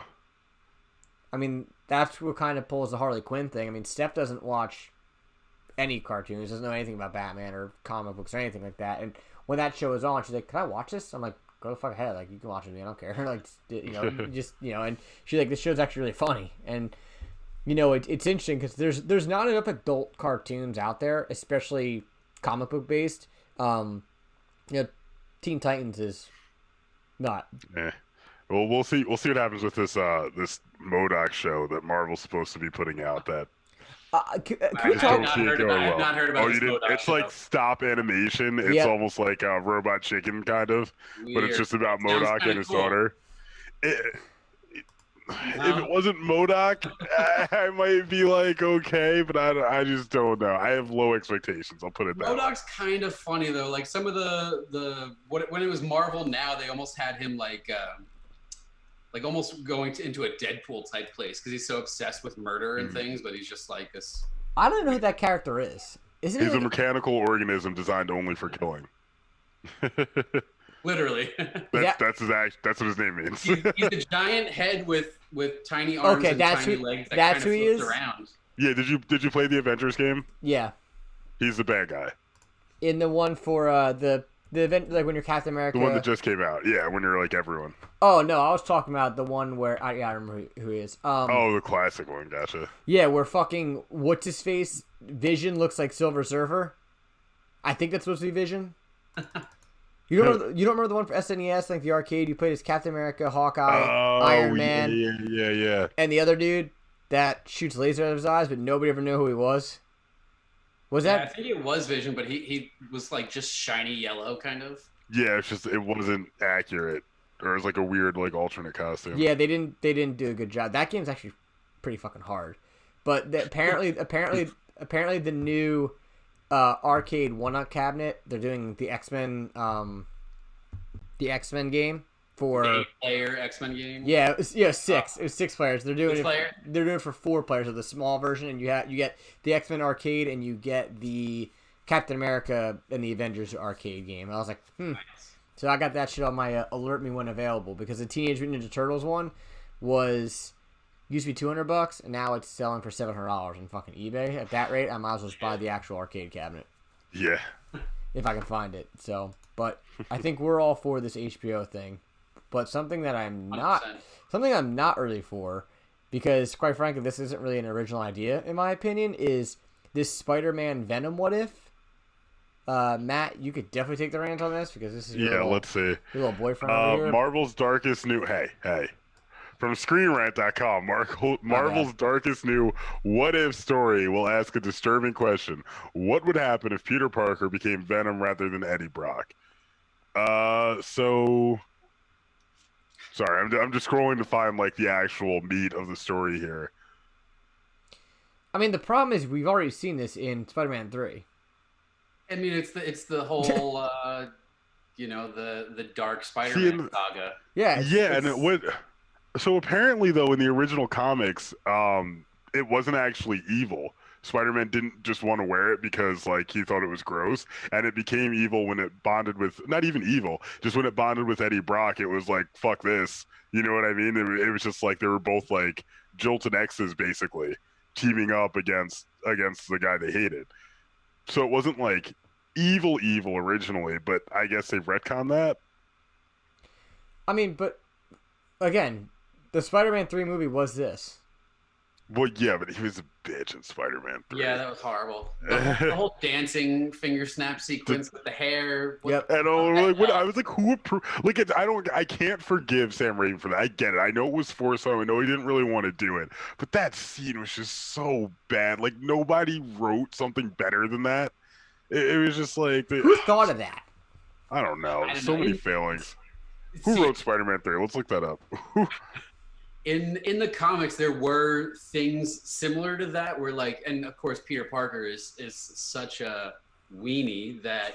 I mean, that's what kind of pulls the Harley Quinn thing. I mean, Steph doesn't watch any cartoons, doesn't know anything about Batman or comic books or anything like that. And when that show is on, she's like, "Can I watch this?" I'm like, "Go the fuck ahead. Like, you can watch it. I don't care." Like, and she's like, "This show's actually really funny." And it's interesting because there's not enough adult cartoons out there, especially comic book based. Teen Titans is not. Yeah. Well, we'll see. We'll see what happens with this this MODOK show that Marvel's supposed to be putting out. That can we talk? I have not heard about Oh, this you didn't? MODOK It's show. like stop animation. It's Yep. almost like Robot Chicken kind of, but it's Weird. just about Sounds MODOK kinda and his cool. daughter. If it wasn't MODOK, I might be like okay, but I just don't know. I have low expectations. I'll put it that way. MODOK's kind of funny though. Like some of when it was Marvel now, they almost had him like almost going into a Deadpool type place because he's so obsessed with murder and things. But he's just like this. I don't know who that character is. Isn't He's he a mechanical organism designed only for killing. Literally. That's what his name means. He's a giant head with tiny arms and tiny legs that that's kind who of he is? around. Yeah, did you play the Avengers game? Yeah. He's the bad guy. In the one for the event, like when you're Captain America. The one that just came out. Yeah, when you're like everyone. Oh no, I was talking about the one where I remember who he is. Oh, the classic one. Gotcha. Yeah, where fucking what's his face Vision looks like Silver Surfer. I think that's supposed to be Vision. You don't remember the one for SNES, like the arcade? You played as Captain America, Hawkeye, Iron Man, yeah, and the other dude that shoots laser out of his eyes, but nobody ever knew who he was. Was that? I think it was Vision, but he was like just shiny yellow, kind of. Yeah, it wasn't accurate, or it was like a weird like alternate costume. Yeah, they didn't do a good job. That game's actually pretty fucking hard, but apparently the new arcade one-up cabinet, they're doing the X-Men game for the 8-player X-Men game. Yeah, it was 6. It was 6 players. They're doing They're doing it for 4 players of the small version, and you get the X-Men arcade and you get the Captain America and the Avengers arcade game. And I was like, Nice. So I got that shit on my alert me when available, because the Teenage Mutant Ninja Turtles one used to be $200, and now it's selling for $700 on fucking eBay. At that rate, I might as well just buy the actual arcade cabinet. Yeah. If I can find it. So, but I think we're all for this HBO thing. But something that I'm not 100%. really for, because quite frankly, this isn't really an original idea in my opinion, is this Spider-Man Venom what if? Matt, you could definitely take the reins on this, because this is your let's see. Your little boyfriend over here. Marvel's darkest new hey. From ScreenRant.com, Marvel's darkest new what if story will ask a disturbing question. What would happen if Peter Parker became Venom rather than Eddie Brock? Sorry, I'm just scrolling to find like the actual meat of the story here. I mean, the problem is we've already seen this in Spider-Man 3. I mean, it's the whole the dark Spider-Man saga. Yeah. And it would. So apparently, though, in the original comics, it wasn't actually evil. Spider-Man didn't just want to wear it because, like, he thought it was gross, and it became evil when it bonded with, not even evil, just when it bonded with Eddie Brock, it was like, fuck this. You know what I mean? It was just like they were both, like, jilted exes, basically, teaming up against the guy they hated. So it wasn't, like, evil originally, but I guess they've retconned that. I mean, but, again, the Spider-Man 3 movie was this. Well, yeah, but he was a bitch in Spider-Man 3. Yeah, that was horrible. The whole dancing finger snap sequence with the hair. Yep. And I was like, who approved? Like, I can't forgive Sam Raimi for that. I get it. I know it was forced on him. I know he didn't really want to do it. But that scene was just so bad. Like, nobody wrote something better than that. It was just like... Who thought of that? I don't know. So many failings. See, Who wrote Spider-Man 3? Let's look that up. In the comics, there were things similar to that where, like, and of course, Peter Parker is such a weenie that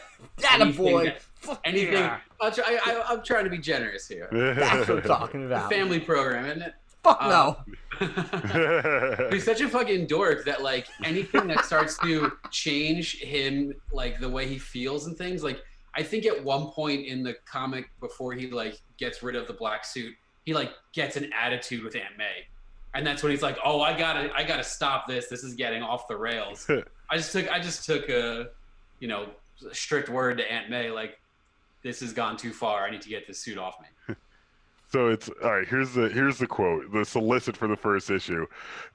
Boy. Anything. Yeah. I'm trying to be generous here. That's what I'm talking about. Family program, isn't it? Fuck no. He's such a fucking dork that, like, anything that starts to change him, like, the way he feels and things, like, I think at one point in the comic before he, like, gets rid of the black suit, he, like, gets an attitude with Aunt May. And that's when he's like, oh, I gotta stop this. This is getting off the rails. I just took a strict word to Aunt May, like, this has gone too far. I need to get this suit off me. So it's all right. Here's the quote, the solicit for the first issue.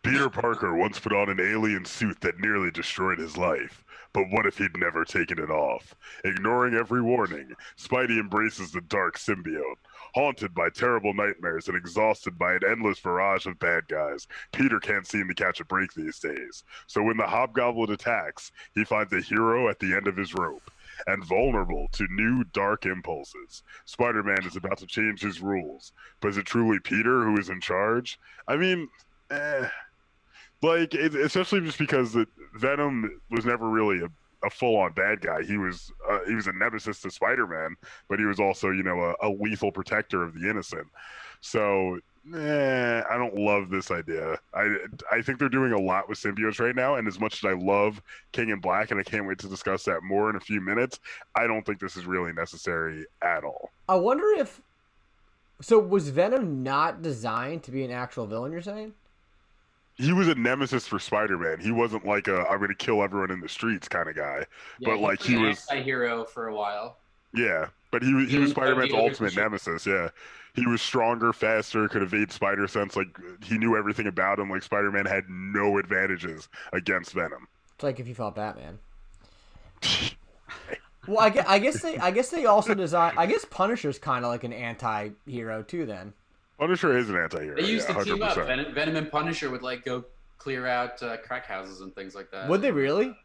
Peter Parker once put on an alien suit that nearly destroyed his life, But what if he'd never taken it off? Ignoring every warning, Spidey embraces the dark symbiote. Haunted by terrible nightmares and exhausted by an endless barrage of bad guys, Peter can't seem to catch a break these days. So when the Hobgoblin attacks, he finds a hero at the end of his rope. And vulnerable to new dark impulses. Spider-Man is about to change his rules. But is it truly Peter who is in charge? I mean, especially just because Venom was never really a full-on bad guy. He was a nemesis to Spider-Man, but he was also, a lethal protector of the innocent. So, I don't love this idea. I think they're doing a lot with symbiotes right now, and as much as I love King in Black, and I can't wait to discuss that more in a few minutes, I don't think this is really necessary at all. I wonder if... So was Venom not designed to be an actual villain, you're saying? He was a nemesis for Spider-Man. He wasn't like I'm going to kill everyone in the streets kind of guy. Yeah, but like he was a hero for a while. Yeah, but he was Spider-Man's ultimate nemesis. Yeah, he was stronger, faster, could evade spider sense. Like he knew everything about him. Like Spider-Man had no advantages against Venom. It's like if you fought Batman. Well, I guess they also design. I guess Punisher's kind of like an anti-hero too. Then Punisher is an anti-hero. They used to 100%. team up. Venom and Punisher would like go clear out crack houses and things like that. Would they really?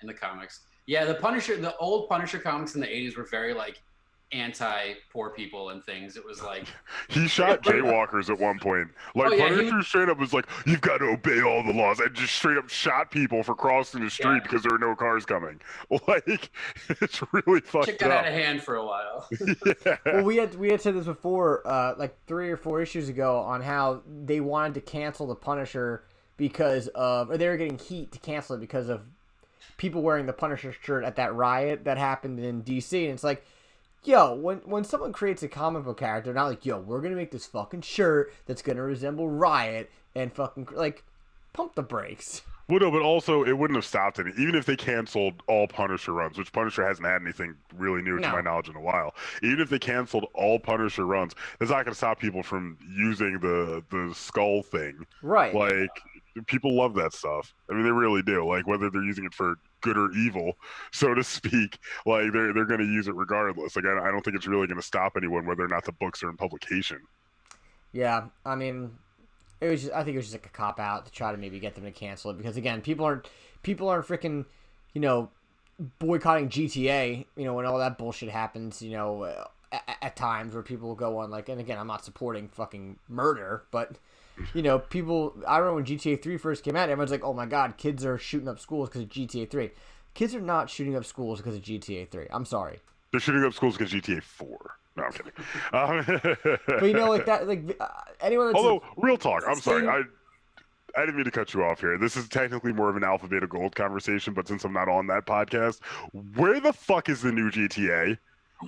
In the comics. Yeah, the old Punisher comics in the 80s were very like anti-poor people and things. It was like he shot jaywalkers at one point. Like Punisher straight up was like, "You've got to obey all the laws," and just straight up shot people for crossing the street because there were no cars coming. Like it's really fucked up. Shit got out of hand for a while. Yeah. Well, we had said this before, like 3 or 4 issues ago, on how they wanted to cancel the Punisher because of, or they were getting heat to cancel it because of people wearing the Punisher shirt at that riot that happened in DC. And it's like, yo, when someone creates a comic book character, not like, yo, we're gonna make this fucking shirt that's gonna resemble Riot and fucking like, pump the brakes. Well, no, but also it wouldn't have stopped any. Even if they canceled all Punisher runs, which Punisher hasn't had anything really new to my knowledge in a while. Even if they canceled all Punisher runs, it's not going to stop people from using the skull thing. Right. Like, people love that stuff. I mean, they really do. Like, whether they're using it for good or evil, so to speak, like they're going to use it regardless. Like, I don't think it's really going to stop anyone whether or not the books are in publication. Yeah, I mean, I think it was just like a cop out to try to maybe get them to cancel it because again, people aren't freaking, boycotting GTA, when all that bullshit happens, at times where people will go on like, and again, I'm not supporting fucking murder, but people, I remember when GTA 3 first came out, everyone's like, oh my god, kids are shooting up schools because of GTA 3. Kids are not shooting up schools because of GTA 3. I'm sorry. They're shooting up schools because GTA 4. No, I'm kidding. But like that, like anyone that's... Although, real talk, I'm sorry, I didn't mean to cut you off here. This is technically more of an Alpha Beta Gold conversation, but since I'm not on that podcast, where the fuck is the new GTA?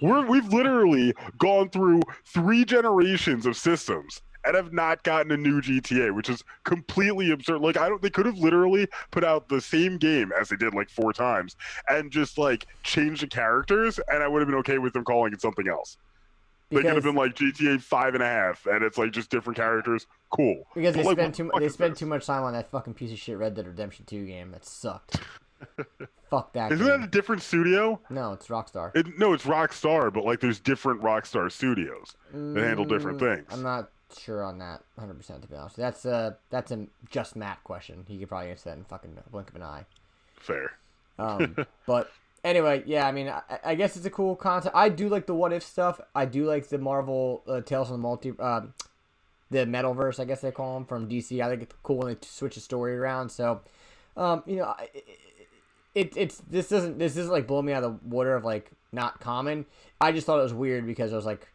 We've literally gone through 3 generations of systems and have not gotten a new GTA, which is completely absurd. Like, they could have literally put out the same game as they did like 4 times and just like changed the characters, and I would have been okay with them calling it something else. They could have been like GTA 5.5, and it's like just different characters. Cool. Because they spent too much time on that fucking piece of shit Red Dead Redemption 2 game that sucked. Fuck that. Isn't that a different studio? No, it's Rockstar. No, it's Rockstar, but like there's different Rockstar studios that handle different things. I'm not sure on that 100%, to be honest. That's a just Matt question. He could probably answer that in fucking blink of an eye. Fair. But anyway, yeah, I mean, I guess it's a cool concept. I do like the what if stuff. I do like the Marvel Tales from the the Metalverse, I guess they call them, from DC. I think it's cool when they switch the story around. So, this isn't like blowing me out of the water of like not common. I just thought it was weird because I was like,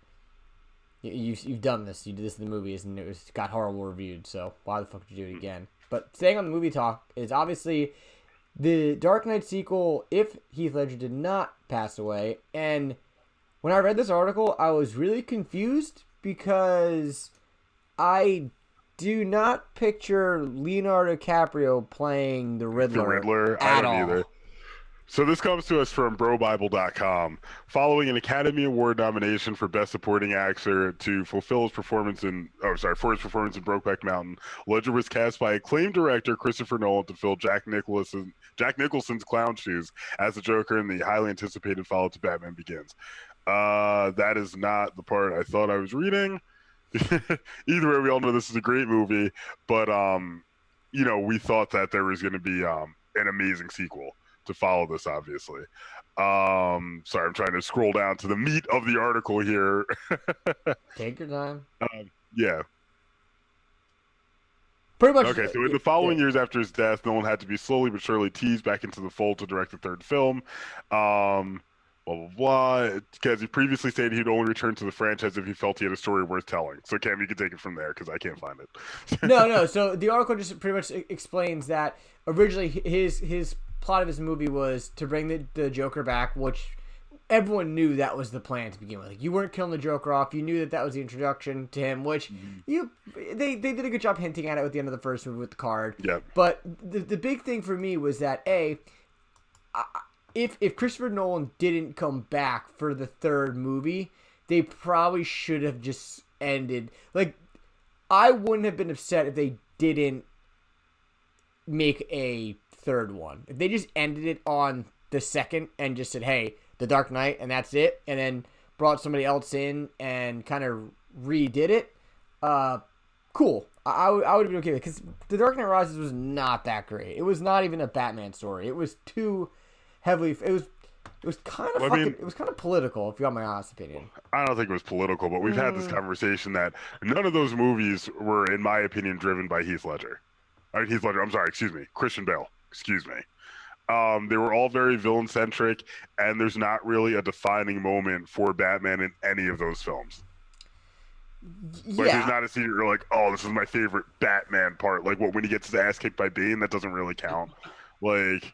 you've done this. You did this in the movies and it got horrible reviewed. So why the fuck did you do it again? But staying on the movie talk is obviously the Dark Knight sequel, if Heath Ledger did not pass away. And when I read this article, I was really confused because I do not picture Leonardo DiCaprio playing the Riddler. I don't either. So this comes to us from BroBible.com. Following an Academy Award nomination for Best Supporting Actor to fulfill his performance in, for his performance in Brokeback Mountain, Ledger was cast by acclaimed director Christopher Nolan to fill Jack Nicholson's clown shoes as the Joker in the highly anticipated follow to Batman Begins. That is not the part I thought I was reading. Either way, we all know this is a great movie, but we thought that there was going to be an amazing sequel to follow this, obviously. Sorry, I'm trying to scroll down to the meat of the article here. Take your time. Yeah. Pretty much. Okay, so in the following years after his death, Nolan had to be slowly but surely teased back into the fold to direct the third film. Blah, blah, blah. Because he previously stated he'd only return to the franchise if he felt he had a story worth telling. So, Cam, you can take it from there because I can't find it. No. So the article just pretty much explains that originally his plot of his movie was to bring the Joker back, which everyone knew that was the plan to begin with. Like, you weren't killing the Joker off. You knew that was the introduction to him, which they did a good job hinting at it at the end of the first movie with the card. Yeah. But the big thing for me was that if Christopher Nolan didn't come back for the third movie, they probably should have just ended. Like, I wouldn't have been upset if they didn't make a third one. If they just ended it on the second and just said, hey, The Dark Knight, and that's it, and then brought somebody else in and kind of redid it, cool. I would have been okay with it, because The Dark Knight Rises was not that great. It was not even a Batman story. It was too heavily... It was kind of it was kind of political, if you want my honest opinion. I don't think it was political, but we've had this conversation that none of those movies were, in my opinion, driven by Christian Bale. Excuse me. They were all very villain-centric, and there's not really a defining moment for Batman in any of those films. Yeah. Like, there's not a scene where you're like, oh, this is my favorite Batman part. Like, when he gets his ass kicked by Bane, that doesn't really count. Like...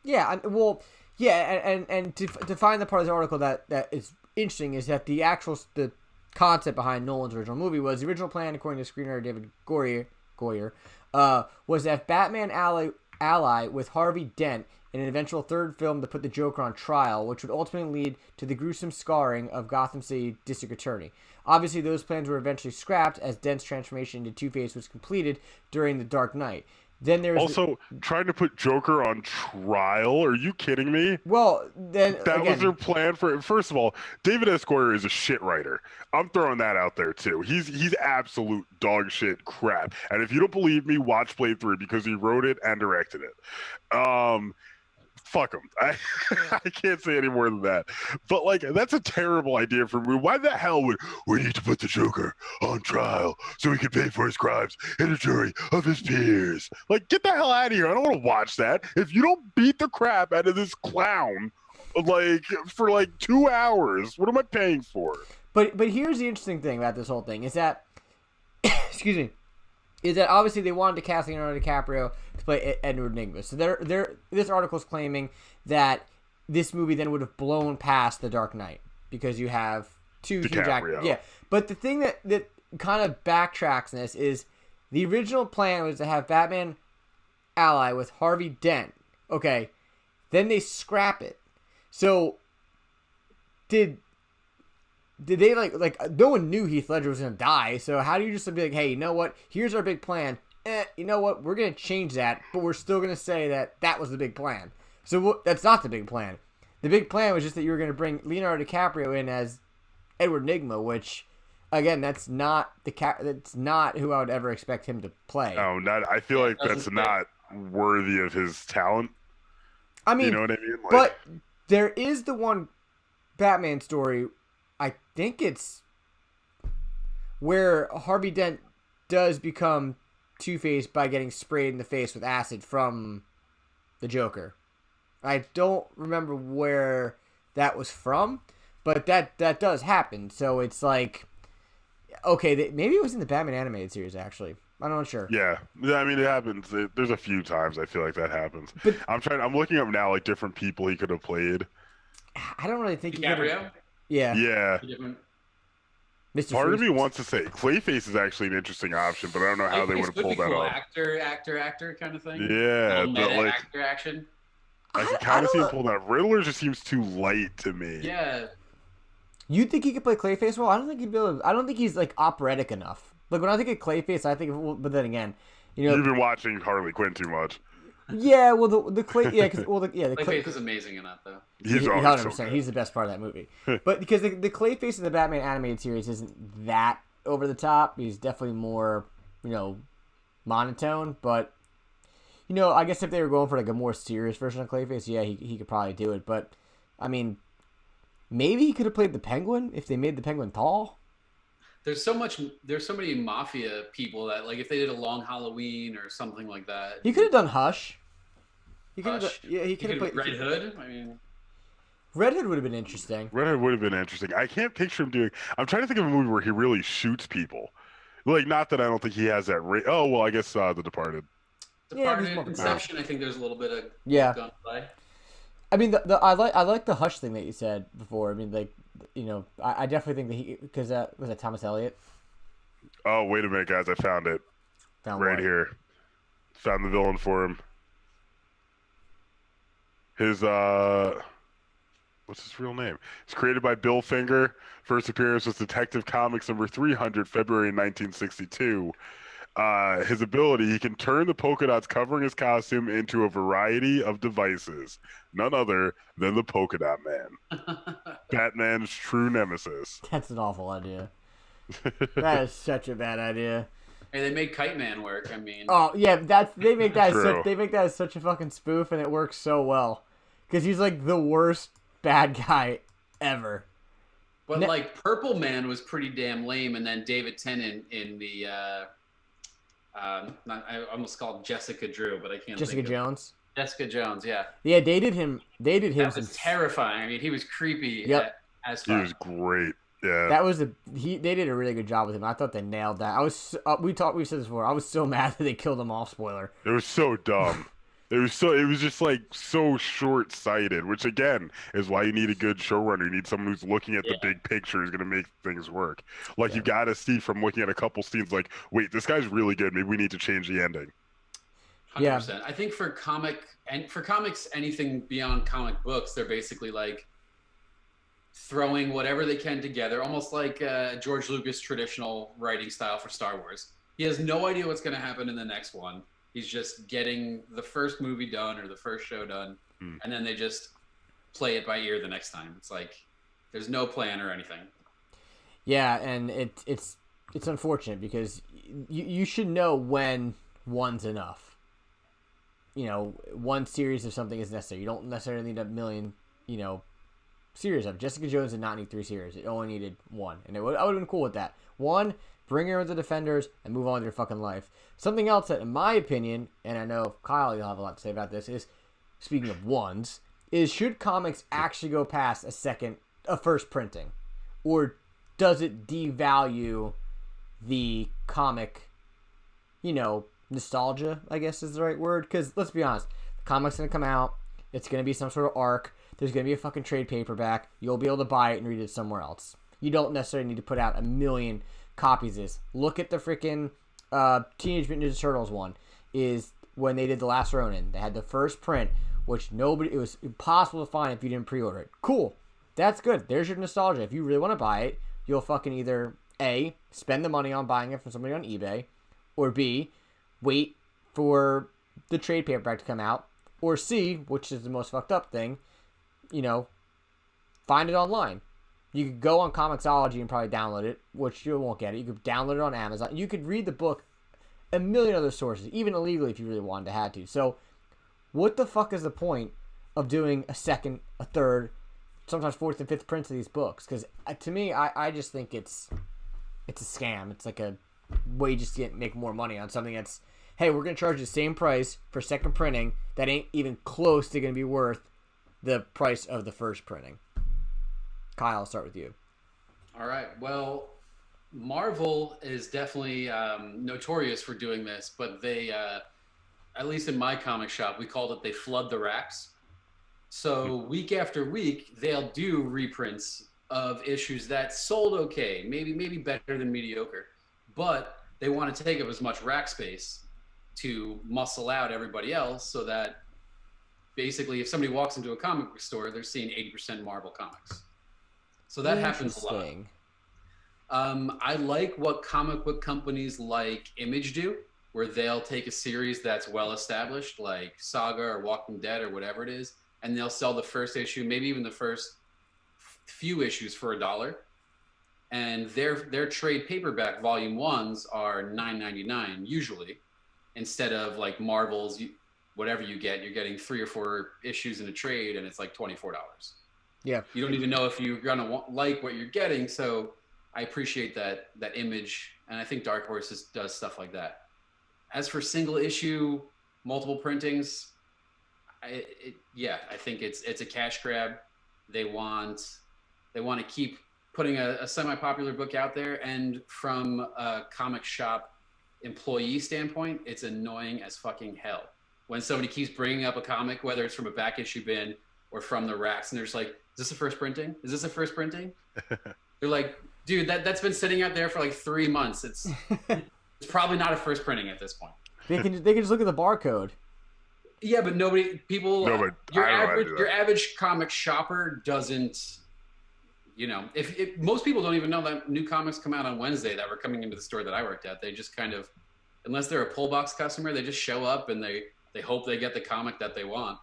Yeah, well... Yeah, and to find the part of the article that is interesting is that the concept behind Nolan's original movie was the original plan, according to screenwriter David Goyer, was that Batman ally with Harvey Dent in an eventual third film to put the Joker on trial, which would ultimately lead to the gruesome scarring of Gotham City District Attorney. Obviously, those plans were eventually scrapped as Dent's transformation into Two-Face was completed during The Dark Knight. Then there's also trying to put Joker on trial. Are you kidding me? Well, then that was their plan for it. First of all, David S. Goyer is a shit writer. I'm throwing that out there too. He's absolute dog shit crap. And if you don't believe me, watch Blade 3 because he wrote it and directed it. Fuck him. I can't say any more than that. But, like, that's a terrible idea for me. Why the hell would we need to put the Joker on trial so he can pay for his crimes in a jury of his peers? Like, get the hell out of here. I don't want to watch that. If you don't beat the crap out of this clown, like, for, like, 2 hours, what am I paying for? But here's the interesting thing about this whole thing is that, excuse me, is that obviously they wanted to cast Leonardo DiCaprio to play Edward Nygma. So this article is claiming that this movie then would have blown past The Dark Knight because you have two huge actors. Yeah, but the thing that kind of backtracks this is the original plan was to have Batman ally with Harvey Dent. Okay, then they scrap it. So did they like no one knew Heath Ledger was gonna die, so how do you just be like, hey, you know what, here's our big plan, you know what, we're gonna change that, but we're still gonna say that was the big plan. So that's not the big plan. The big plan was just that you were gonna bring Leonardo DiCaprio in as Edward Nygma, which again, that's not who I would ever expect him to play. No, I feel like that's not worthy of his talent. I mean, you know what I mean? Like, but there is the one Batman story, I think it's where Harvey Dent does become Two-Face by getting sprayed in the face with acid from the Joker. I don't remember where that was from, but that does happen. So it's like, okay, maybe it was in the Batman animated series, actually. I'm not sure. Yeah, I mean, it happens. There's a few times I feel like that happens. But I'm looking up now, like, different people he could have played. I don't really think DiCaprio? Yeah. Mr. Part of me wants to say Clayface is actually an interesting option, but I don't know how they would have pulled that off. Actor kind of thing. Yeah, but like actor action. I can kind of see him pulling that. Riddler just seems too light to me. Yeah. You think he could play Clayface well? I don't think he'd be able to, I don't think he's like operatic enough. Like when I think of Clayface, I think of, but then again, you know, You've been watching Harley Quinn too much. Yeah, well the Clay, yeah, cause, well the Clayface is amazing in that though. He's always so good. He's the best part of that movie. But because the Clayface in the Batman animated series isn't that over the top. He's definitely more, you know, monotone. But you know, I guess if they were going for like a more serious version of Clayface, yeah, he could probably do it. But I mean, maybe he could have played the Penguin if they made the Penguin tall. There's so many mafia people that like if they did a Long Halloween or something like that. He could have done Hush. He could have played Red Hood. I mean, Red Hood would have been interesting. Red Hood would have been interesting. I can't picture him doing. I'm trying to think of a movie where he really shoots people. Like, not that I don't think he has that. Oh well, I guess The Departed. Inception. I think there's a little bit of gunplay. I mean, I like the Hush thing that you said before. I mean, like, you know, I definitely think that he, because was that Thomas Elliott? Oh, wait a minute, guys! I found it right here. Found the villain for him. His what's his real name? It's created by Bill Finger. First appearance was Detective Comics number 300, February 1962. His ability, he can turn the polka dots covering his costume into a variety of devices. None other than the Polka Dot Man. Batman's true nemesis. That's an awful idea. That is such a bad idea. Hey, they made Kite Man work. I mean, oh yeah, they make that as such a fucking spoof, and it works so well because he's like the worst bad guy ever. But like Purple Man was pretty damn lame, and then David Tennant in the I almost called Jessica Drew, but I can't. Jessica Jones. Jessica Jones, yeah. Yeah, they did him. That was terrifying. I mean, he was creepy. Yep. As fuck. He was great. Yeah. That was they did a really good job with him. I thought they nailed that. We said this before. I was so mad that they killed him off. Spoiler. It was so dumb. It was just like so short-sighted, which again is why you need a good showrunner. You need someone who's looking at the big picture, is going to make things work. Like you got to see from looking at a couple scenes, like, wait, this guy's really good. Maybe we need to change the ending. 100%. Yeah. I think for comics, anything beyond comic books, they're basically like throwing whatever they can together, almost like George Lucas' traditional writing style for Star Wars. He has no idea what's going to happen in the next one. He's just getting the first movie done or the first show done, and then they just play it by ear the next time. It's like there's no plan or anything. Yeah, and it's unfortunate because you should know when one's enough. You know, one series of something is necessary. You don't necessarily need a million, you know, series of. Jessica Jones did not need 3 series. It only needed 1, and I would have been cool with that. 1. Bring her into Defenders and move on with your fucking life. Something else that, in my opinion, and I know Kyle, you'll have a lot to say about this, is, speaking of ones, is should comics actually go past a first printing? Or does it devalue the comic, you know, nostalgia, I guess is the right word? Because, let's be honest, the comic's going to come out, it's going to be some sort of arc, there's going to be a fucking trade paperback, you'll be able to buy it and read it somewhere else. You don't necessarily need to put out a million copies of this. Look at the freaking Teenage Mutant Ninja Turtles one. Is when they did The Last Ronin. They had the first print, which it was impossible to find if you didn't pre-order it. Cool. That's good. There's your nostalgia. If you really want to buy it, you'll fucking either A, spend the money on buying it from somebody on eBay, or B, wait for the trade paperback to come out, or C, which is the most fucked up thing, you know, find it online. You could go on Comixology and probably download it, which you won't get it. You could download it on Amazon. You could read the book a million other sources, even illegally if you really wanted to have to. So what the fuck is the point of doing a second, a third, sometimes fourth and fifth prints of these books? Because to me, I just think it's a scam. It's like a way just to make more money on something that's, hey, we're going to charge the same price for second printing that ain't even close to going to be worth the price of the first printing. Kyle, I'll start with you. All right. Well, Marvel is definitely notorious for doing this, but they, at least in my comic shop, we called it they flood the racks. So week after week, they'll do reprints of issues that sold okay, maybe better than mediocre, but they want to take up as much rack space to muscle out everybody else so that basically, if somebody walks into a comic book store, they're seeing 80% Marvel comics. So that happens a lot. I like what comic book companies like Image do, where they'll take a series that's well established, like Saga or Walking Dead or whatever it is, and they'll sell the first issue, maybe even the first few issues for $1. And their trade paperback volume 1s are $9.99 usually, instead of like Marvel's whatever you get, you're getting 3 or 4 issues in a trade and it's like $24. Yeah. You don't even know if you're gonna like what you're getting. So I appreciate that Image, and I think Dark Horse does stuff like that. As for single issue, multiple printings, I think it's a cash grab. They want to keep putting a semi-popular book out there, and from a comic shop employee standpoint, it's annoying as fucking hell when somebody keeps bringing up a comic, whether it's from a back issue bin or from the racks, and they're just like, "Is this a first printing? Is this a first printing?" They're like, "Dude, that's been sitting out there for like 3 months. It's probably not a first printing at this point." They can just look at the barcode. Yeah, but your average comic shopper doesn't. You know, if most people don't even know that new comics come out on Wednesday that were coming into the store that I worked at. They just kind of, unless they're a pull box customer, they just show up and they hope they get the comic that they want.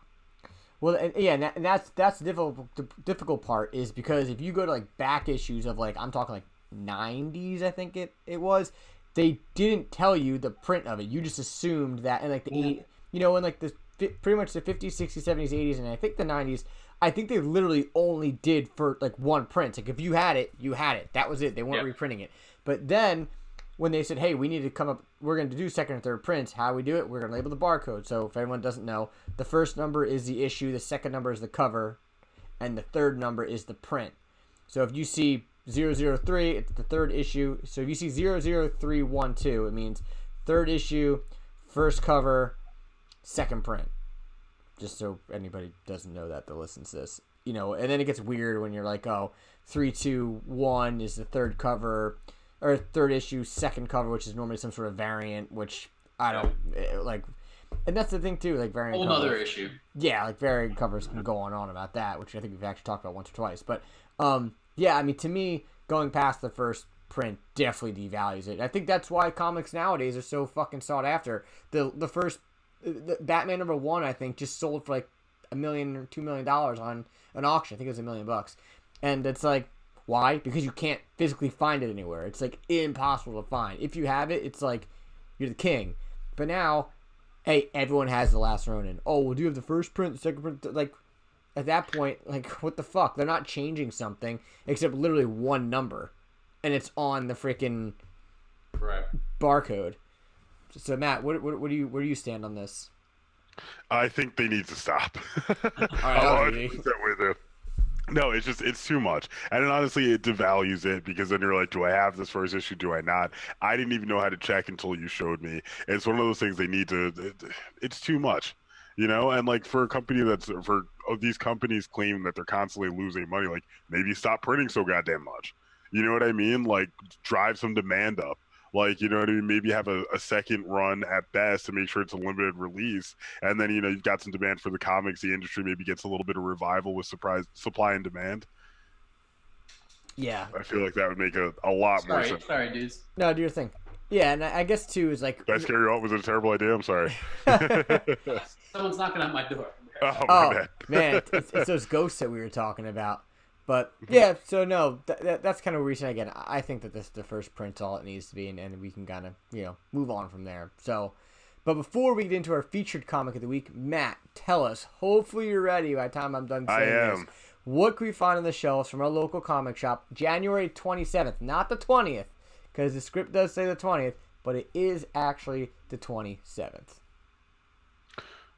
Well, and that's the difficult part, is because if you go to like back issues of like, I'm talking like 90s, I think it was, they didn't tell you the print of it. You just assumed that, and like in like the pretty much the 50s, 60s, 70s, 80s, and I think the 90s. I think they literally only did for like one print. Like if you had it, you had it. That was it. They weren't reprinting it. But then when they said, "Hey, we need to come up, we're going to do second and third prints. How we do it? We're going to label the barcode." So if anyone doesn't know, the first number is the issue, the second number is the cover, and the third number is the print. So if you see 003, it's the third issue. So if you see 00312, it means third issue, first cover, second print. Just so anybody doesn't know that listens to this, and then it gets weird when you're like, oh, 321 is the third cover, or third issue, second cover, which is normally some sort of variant, which I don't like. And that's the thing too, like variant. Whole other issue. Yeah, like variant covers can go on about that, which I think we've actually talked about once or twice. But yeah, I mean, to me, going past the first print definitely devalues it. I think that's why comics nowadays are so fucking sought after. The first. The Batman #1, I think, just sold for like $1 million or $2 million on an auction. I think it was $1 million, and it's like, why? Because you can't physically find it anywhere. It's like impossible to find. If you have it, it's like you're the king. But now, hey, everyone has the Last Ronin. Oh, well, do you have the first print, the second print? Like at that point, like what the fuck? They're not changing something except literally one number, and it's on the freaking barcode. So Matt, where do you stand on this? I think they need to stop. All right, No, it's too much, and then honestly, it devalues it, because then you're like, do I have this first issue? Do I not? I didn't even know how to check until you showed me. It's one of those things they need to. It's too much, And like for a company these companies claim that they're constantly losing money, like maybe stop printing so goddamn much. You know what I mean? Like drive some demand up. Like, you know what I mean? Maybe have a second run at best to make sure it's a limited release. And then, you've got some demand for the comics. The industry maybe gets a little bit of revival with supply and demand. Yeah. I feel like that would make a lot more sense. Sorry, dudes. No, do your thing. Yeah, and I guess, too, is like... Did I scare you off? Was it a terrible idea? I'm sorry. Someone's knocking on my door. Oh man, it's those ghosts that we were talking about. But yeah, so no, that's kind of recent. Again, I think that the first print's all it needs to be, and we can kind of move on from there. So, but before we get into our featured comic of the week, Matt, tell us. Hopefully you're ready by the time I'm done saying this. What can we find on the shelves from our local comic shop, January 27th, not the 20th, because the script does say the 20th, but it is actually the 27th.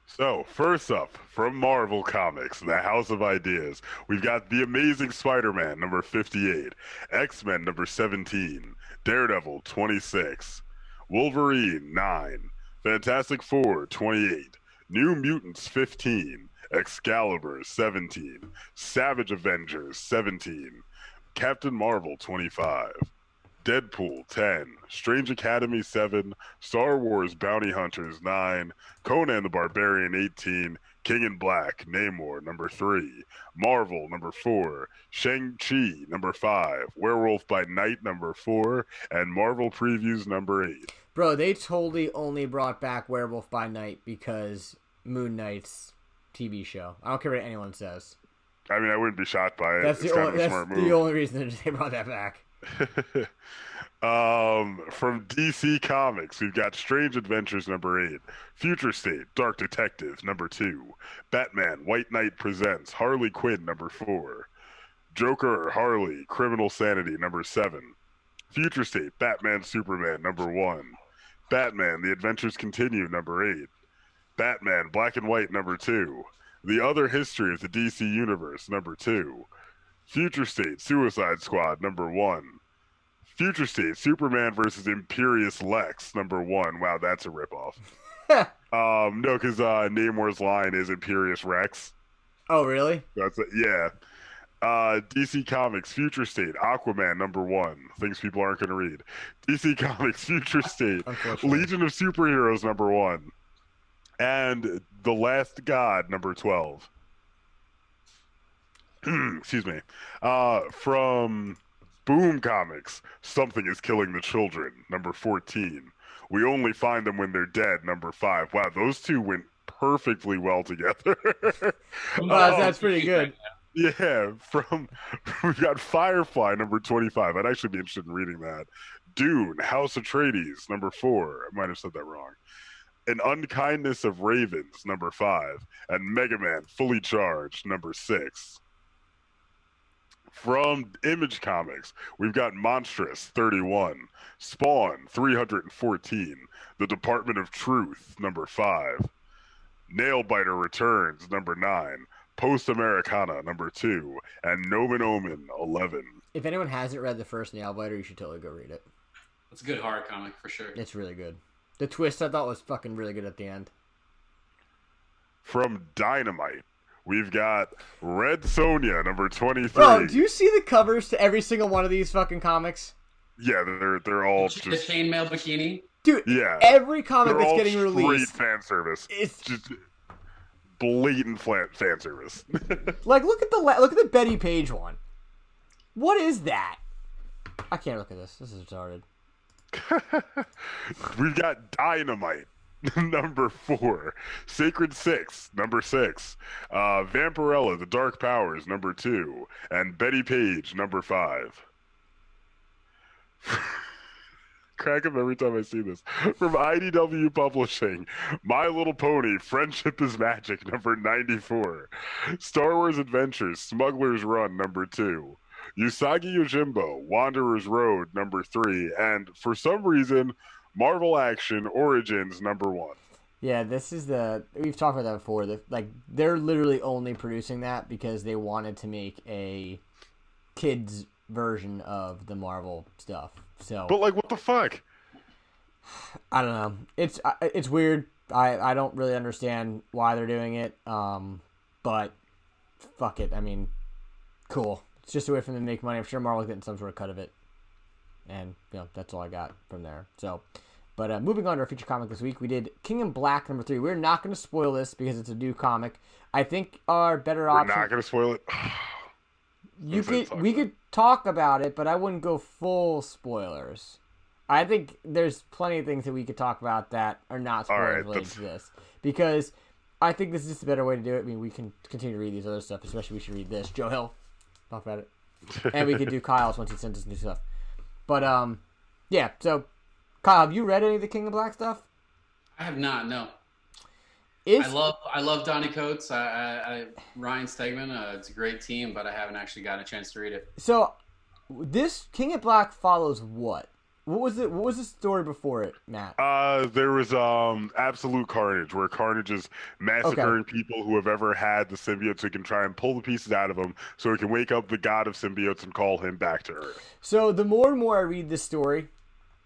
So, first up, from Marvel Comics, the House of Ideas, we've got The Amazing Spider-Man, number 58, X-Men, number 17, Daredevil, 26, Wolverine, 9, Fantastic Four, 28, New Mutants, 15, Excalibur, 17, Savage Avengers, 17, Captain Marvel, 25, Deadpool 10, Strange Academy 7, Star Wars Bounty Hunters 9, Conan the Barbarian 18, King in Black, Namor, number 3. Marvel, number 4. Shang-Chi, number 5. Werewolf by Night, number 4. And Marvel Previews, number 8. Bro, they totally only brought back Werewolf by Night because Moon Knight's TV show. I don't care what anyone says. I mean, I wouldn't be shocked by it. That's it's kind of a smart move. the only reason they brought that back. From DC Comics, we've got Strange Adventures number 8, Future State, Dark Detective number 2, Batman, White Knight Presents, Harley Quinn number 4, Joker, Harley, Criminal Sanity number 7, Future State, Batman, Superman number 1, Batman, The Adventures Continue number 8, Batman, Black and White number 2, The Other History of the DC Universe number 2, Future State, Suicide Squad number 1, Future State, Superman versus Imperious Lex, number 1. Wow, that's a ripoff. No, because Namor's line is Imperious Rex. Oh, really? That's it. Yeah. DC Comics, Future State, Aquaman, number 1. Things people aren't going to read. DC Comics, Future State, Legion of Superheroes, number 1. And The Last God, number 12. Excuse me. From Boom Comics, Something is Killing the Children, number 14. We Only Find Them When They're Dead, number 5. Wow, those two went perfectly well together. That's pretty good. Yeah, we got Firefly, number 25. I'd actually be interested in reading that. Dune, House Atreides, number 4. I might have said that wrong. An Unkindness of Ravens, number 5. And Mega Man, Fully Charged, number 6. From Image Comics, we've got Monstrous, 31, Spawn, 314, The Department of Truth, number 5, Nailbiter Returns, number 9, Post Americana, number 2, and Nomen Omen, 11. If anyone hasn't read the first Nailbiter, you should totally go read it. It's a good horror comic for sure. It's really good. The twist I thought was fucking really good at the end. From Dynamite, we've got Red Sonja, number 23. Bro, do you see the covers to every single one of these fucking comics? Yeah, they're all the just... The chainmail bikini? Dude, yeah, every comic they're that's all getting released... straight fan service. It's just blatant fan service. Like, look at the Betty Page one. What is that? I can't look at this. This is retarded. We've got Dynamite, number 4. Sacred 6, number 6. Vampirella, The Dark Powers, number 2. And Betty Page, number 5. Crack up every time I see this. From IDW Publishing, My Little Pony, Friendship is Magic, number 94. Star Wars Adventures, Smuggler's Run, number 2. Usagi Yojimbo, Wanderer's Road, number 3. And for some reason, Marvel Action Origins, number 1. Yeah, this is we've talked about that before. They're literally only producing that because they wanted to make a kids version of the Marvel stuff. So, but like, what the fuck? I don't know. It's weird. I don't really understand why they're doing it. But fuck it. I mean, cool. It's just a way for them to make money. I'm sure Marvel's getting some sort of cut of it. And, that's all I got from there. So, but moving on to our feature comic this week, we did King in Black number 3. We're not going to spoil this because it's a new comic. I think our better option... We're not going to spoil it? We could talk about it, but I wouldn't go full spoilers. I think there's plenty of things that we could talk about that are not spoilers related to this. Because I think this is just a better way to do it. I mean, we can continue to read these other stuff, especially we should read this. Joe Hill, talk about it. And we could do Kyle's once he sends us new stuff. But, yeah, so, Kyle, have you read any of the King of Black stuff? I have not, no. I love Donnie Coates. Ryan Stegman. It's a great team, but I haven't actually gotten a chance to read it. So, this King of Black follows what? What was the story before it, Matt? There was Absolute Carnage, where Carnage is massacring people who have ever had the symbiote, so he can try and pull the pieces out of them, so he can wake up the god of symbiotes and call him back to Earth. So the more and more I read this story,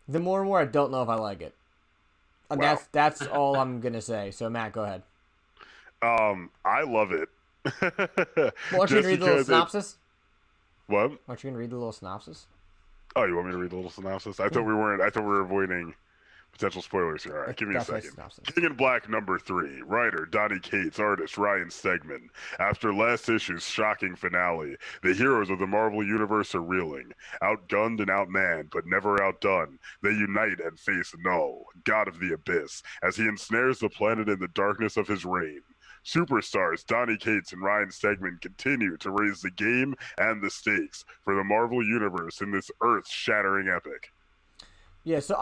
the more and more I don't know if I like it. And wow. That's all I'm gonna say. So Matt, go ahead. I love it. Well, aren't you gonna read the little synopsis? What? Aren't you gonna read the little synopsis? Oh, you want me to read the little synopsis? I thought we weren't. I thought we were avoiding. Potential spoilers here. All right, give me a That's my second. synopsis. King in Black #3. Writer Donny Cates. Artist Ryan Stegman. After last issue's shocking finale, the heroes of the Marvel Universe are reeling. Outgunned and outmanned, but never outdone, they unite and face Null, God of the Abyss, as he ensnares the planet in the darkness of his reign. Superstars Donny Cates and Ryan Stegman continue to raise the game and the stakes for the Marvel Universe in this earth-shattering epic. Yeah, so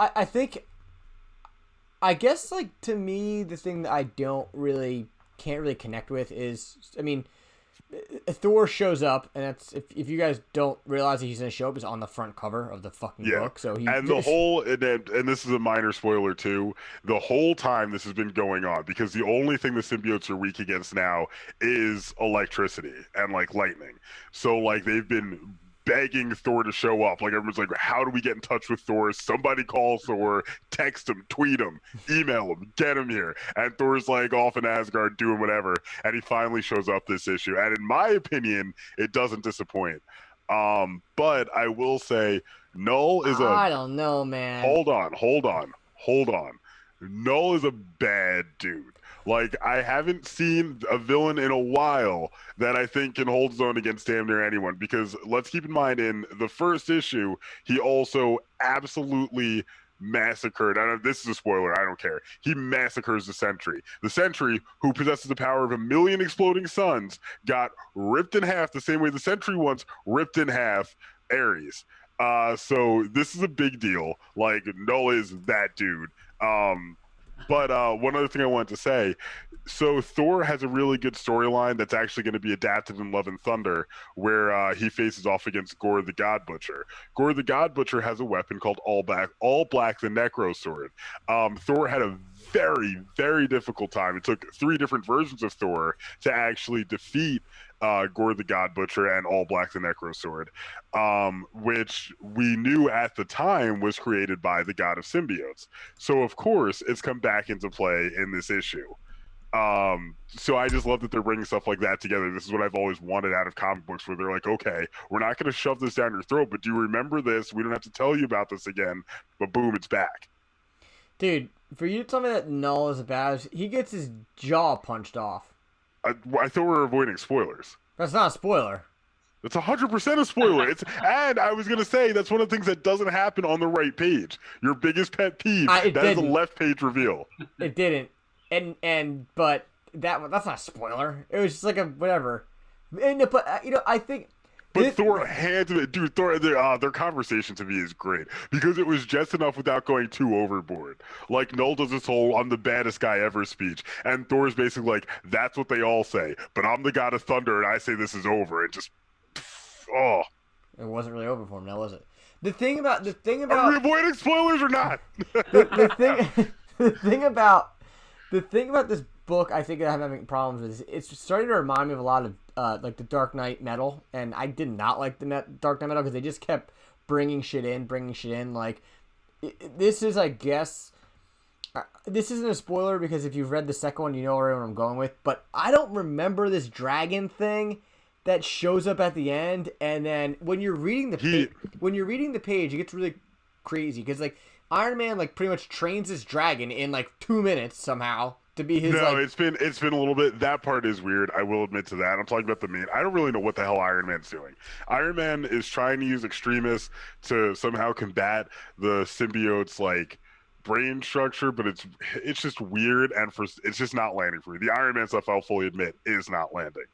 I guess, like, to me, the thing that I can't really connect with is, I mean, Thor shows up, and that's, if you guys don't realize that he's going to show up, is on the front cover of the fucking book. So and this is a minor spoiler too, the whole time this has been going on, because the only thing the symbiotes are weak against now is electricity and, like, lightning. So, like, they've been begging Thor to show up. Like, everyone's like, how do we get in touch with Thor? Somebody call Thor, text him, tweet him, email him, get him here. And Thor's like off in Asgard doing whatever. And he finally shows up this issue. And in my opinion, it doesn't disappoint. But I will say Null is I don't know, man. Hold on. Null is a bad dude. Like, I haven't seen a villain in a while that I think can hold his own against damn near anyone. Because let's keep in mind, in the first issue, he also absolutely massacred. This is a spoiler, I don't care. He massacres the Sentry. The Sentry, who possesses the power of 1,000,000 exploding suns, got ripped in half the same way the Sentry once ripped in half Ares. So this is a big deal. Like, Null is that dude. But one other thing I wanted to say, so Thor has a really good storyline that's actually going to be adapted in Love and Thunder, where he faces off against Gore the God Butcher. Gore the God Butcher has a weapon called All Black the Necro Sword. Thor had a very, very difficult time. It took 3 different versions of Thor to actually defeat Gore the God Butcher and All Black the Necro Sword, which we knew at the time was created by the God of Symbiotes. So of course it's come back into play in this issue. So I just love that they're bringing stuff like that together. This is what I've always wanted out of comic books, where they're like, okay, we're not going to shove this down your throat, but do you remember this? We don't have to tell you about this again, but boom, it's back. Dude, for you to tell me that Null is a badass, he gets his jaw punched off. I thought we were avoiding spoilers. That's not a spoiler. It's 100% a spoiler. And I was going to say, that's one of the things that doesn't happen on the right page. Your biggest pet peeve, that is a left page reveal. It didn't. But that's not a spoiler. It was just like a whatever. But, I think... But Thor hands it, dude. Thor, their conversation to me is great because it was just enough without going too overboard. Like, Null does this whole "I'm the baddest guy ever" speech, and Thor's basically like, "That's what they all say, but I'm the God of Thunder, and I say this is over." And just, oh, it wasn't really over for him, now was it? The thing about are we avoiding spoilers or not? the thing about this book, I think that I'm having problems with, is it's starting to remind me of a lot of like the Dark Knight Metal, and I did not like the Dark Knight Metal because they just kept bringing shit in. Like, this is, I guess, this isn't a spoiler because if you've read the second one, you know where I'm going with. But I don't remember this dragon thing that shows up at the end, and then when you're reading the page, it gets really crazy because, like, Iron Man, like, pretty much trains this dragon in like 2 minutes somehow to be his. No, it's been a little bit. That part is weird. I will admit to that. I'm talking about the main. I don't really know what the hell Iron Man's doing. Iron Man is trying to use extremists to somehow combat the symbiote's, like, brain structure, but it's just weird, and it's just not landing for me. The Iron Man stuff, I'll fully admit, is not landing.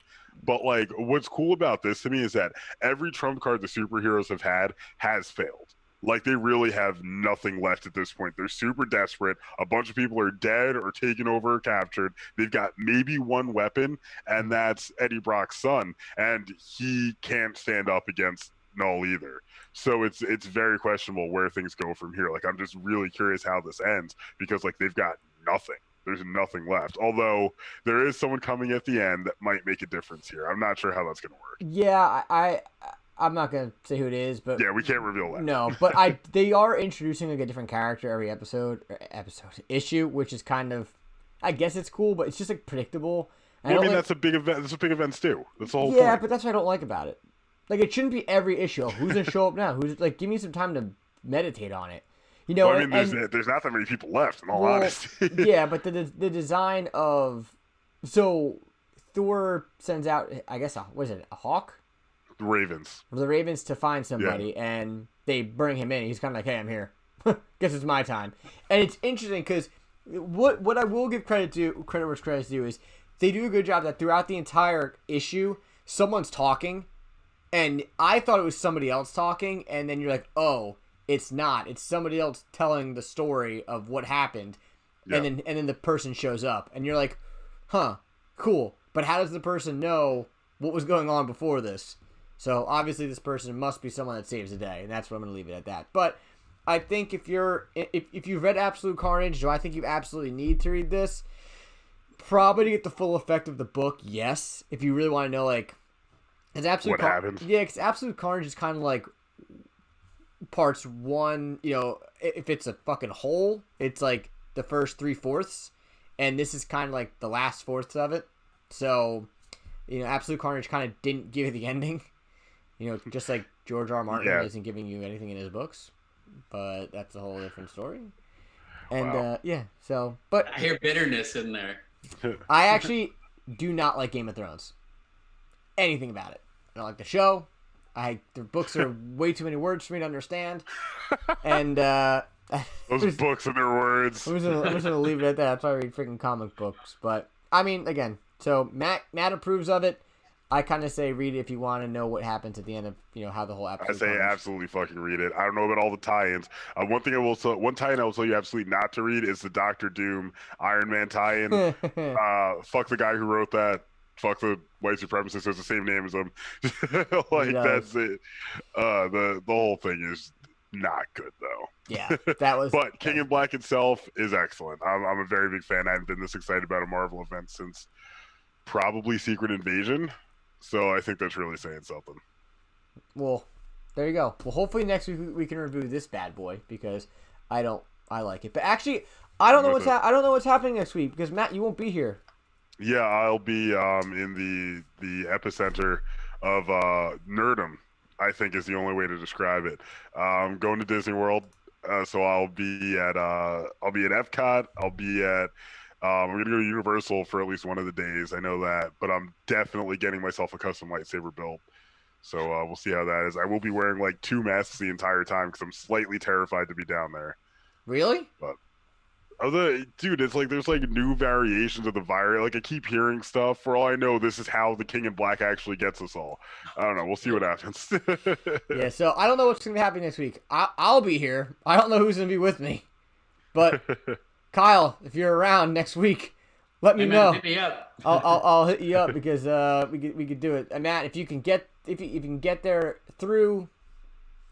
But, like, what's cool about this to me is that every trump card the superheroes have had has failed. Like, they really have nothing left at this point. They're super desperate. A bunch of people are dead or taken over or captured. They've got maybe one weapon, and that's Eddie Brock's son. And he can't stand up against Null either. So it's very questionable where things go from here. Like, I'm just really curious how this ends because, like, they've got nothing. There's nothing left. Although there is someone coming at the end that might make a difference here. I'm not sure how that's going to work. Yeah, I'm not gonna say who it is, but yeah, we can't reveal that. No, but they are introducing, like, a different character every issue, which is kind of, I guess it's cool, but it's just, like, predictable. Well, I mean, that's a big event. That's what big events do. That's the whole point. Yeah, but that's what I don't like about it. Like, it shouldn't be every issue. Who's gonna show up now? Who's, like, give me some time to meditate on it. You know, well, I mean, there's not that many people left, in all honesty. Yeah, but the design of Thor sends out, I guess, what is it, a hawk? The Ravens. The Ravens to find somebody, and they bring him in. He's kind of like, hey, I'm here. Guess it's my time. And it's interesting because what I will give credit where credit's due is they do a good job that throughout the entire issue, someone's talking, and I thought it was somebody else talking, and then you're like, oh, it's not. It's somebody else telling the story of what happened, and then the person shows up, and you're like, huh, cool. But how does the person know what was going on before this? So obviously this person must be someone that saves the day, and that's what I'm going to leave it at that. But I think if you've read Absolute Carnage, do I think you absolutely need to read this? Probably to get the full effect of the book, yes. If you really want to know, like, what happened? Yeah, because Absolute Carnage is kind of like parts 1. You know, if it's a fucking whole, it's like the first 3/4, and this is kind of like the last 1/4 of it. So, you know, Absolute Carnage kind of didn't give you the ending. You know, just like George R. Martin isn't giving you anything in his books. But that's a whole different story. And, so... But I hear bitterness in there. I actually do not like Game of Thrones. Anything about it. I don't like the show. The books are way too many words for me to understand. And, those books and their words. I'm just gonna leave it at that. That's why I read freaking comic books. But, I mean, again, so Matt approves of it. I kind of say read it if you want to know what happens at the end of, you know, how the whole episode I say comes. absolutely fucking read it. I don't know about all the tie-ins. One tie-in I will tell you absolutely not to read is the Doctor Doom Iron Man tie-in. Fuck the guy who wrote that. Fuck the white supremacist. It's the same name as him. That's it. The whole thing is not good though. Yeah, that was. But King in Black itself is excellent. I'm a very big fan. I haven't been this excited about a Marvel event since probably Secret Invasion. So I think that's really saying something. Well, there you go. Well, hopefully next week we can review this bad boy because I like it. But actually, I don't know what's happening next week because Matt, you won't be here. Yeah, I'll be in the epicenter of nerdom. I think is the only way to describe it. Going to Disney World, so I'll be at Epcot. I'll be at. I'm going to go to Universal for at least one of the days. I know that. But I'm definitely getting myself a custom lightsaber built. So we'll see how that is. I will be wearing like 2 masks the entire time because I'm slightly terrified to be down there. Really? But dude, it's like there's like new variations of the virus. Like I keep hearing stuff. For all I know, this is how the King in Black actually gets us all. I don't know. We'll see what happens. Yeah, so I don't know what's going to happen next week. I'll be here. I don't know who's going to be with me. But... Kyle, if you're around next week, let me know. Hit me up. I'll hit you up because we could do it. And Matt, if you can get there through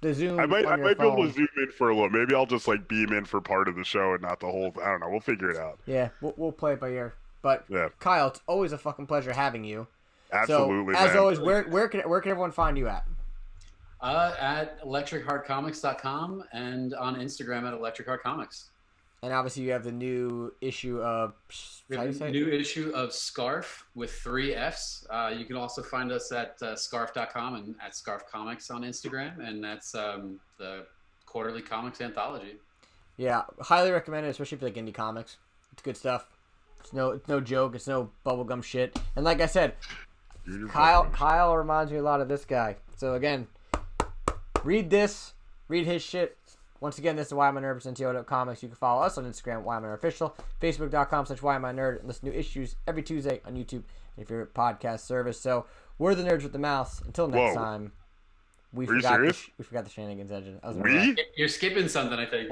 the Zoom, I might be able to zoom in for a little. Maybe I'll just like beam in for part of the show and not the whole. I don't know. We'll figure it out. Yeah, we'll play it by ear. But yeah. Kyle, it's always a fucking pleasure having you. Absolutely. So, as always, where can everyone find you at? At electricheartcomics.com and on Instagram at electricheartcomics. And obviously, you have the new issue of... New issue of Scarf with 3 Fs. You can also find us at scarf.com and at Scarf Comics on Instagram. And that's the quarterly comics anthology. Yeah, highly recommend it, especially for like indie comics. It's good stuff. It's no joke. It's no bubblegum shit. And like I said, Kyle reminds me a lot of this guy. So again, read this. Read his shit. Once again, this is Why Am I Nerd % Wud Up Comics. You can follow us on Instagram, Why Am I Nerd Official, Facebook.com/Why Am I Nerd, and listen to issues every Tuesday on YouTube and your favorite podcast service. So we're the nerds with the mouths. Until next time, we forgot the shenanigans engine. You're skipping something, I think.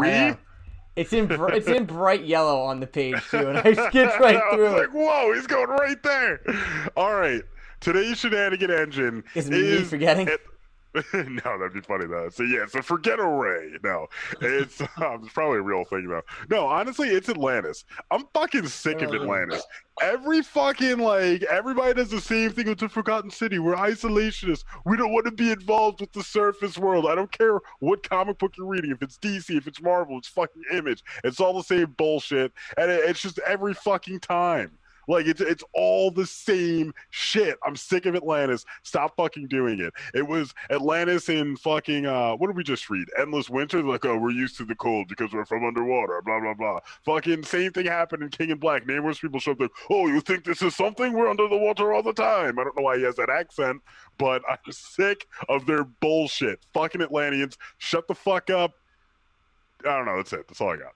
It's in bright yellow on the page too, and I skipped right through it. Like, whoa, he's going right there. All right, today's shenanigan engine is me forgetting. No, that'd be funny though. So yeah, so forget Array. No, it's probably a real thing though. No, honestly, it's Atlantis. I'm fucking sick of Atlantis. Every fucking everybody does the same thing with the Forgotten City. We're isolationists. We don't want to be involved with the surface world. I don't care what comic book you're reading. If it's DC, if it's Marvel, it's fucking Image. It's all the same bullshit, and it's just every fucking time. Like it's all the same shit. I'm sick of Atlantis. Stop fucking doing it. It was Atlantis in fucking what did we just read? Endless Winter. Like, oh, we're used to the cold because we're from underwater. Blah blah blah. Fucking same thing happened in King in Black. Namor's people show up like, oh, you think this is something? We're under the water all the time. I don't know why he has that accent, but I'm sick of their bullshit. Fucking Atlanteans, shut the fuck up. I don't know. That's it. That's all I got.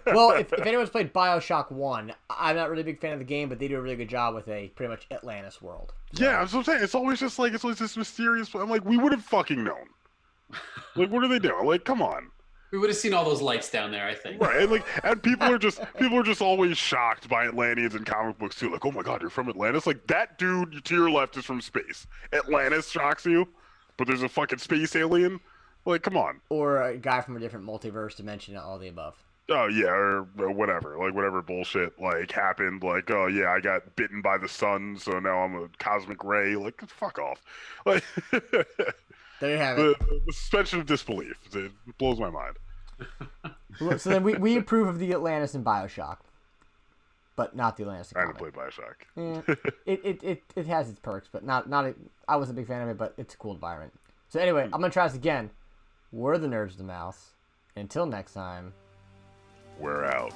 Well, if anyone's played BioShock 1, I'm not really a big fan of the game, but they do a really good job with a pretty much Atlantis world. So. Yeah, that's what I'm saying. It's always just like, it's always this mysterious. I'm like, we would have fucking known. Like, what are they doing? Like, come on. We would have seen all those lights down there, I think. Right, and like, and people are just always shocked by Atlanteans in comic books too. Like, oh my god, you're from Atlantis? Like, that dude to your left is from space. Atlantis shocks you, but there's a fucking space alien. Like, come on. Or a guy from a different multiverse dimension, all the above. Oh yeah, or whatever, like whatever bullshit like happened. Like, oh yeah, I got bitten by the sun, so now I'm a cosmic ray. Like, fuck off. Like, there you have it. The suspension of disbelief. It blows my mind. So then we approve of the Atlantis in BioShock, but not the Atlantis. I haven't played BioShock. It has its perks, but not. I wasn't a big fan of it, but it's a cool environment. So anyway, I'm gonna try this again. We're the Nerds of the Mouse. Until next time. We're out.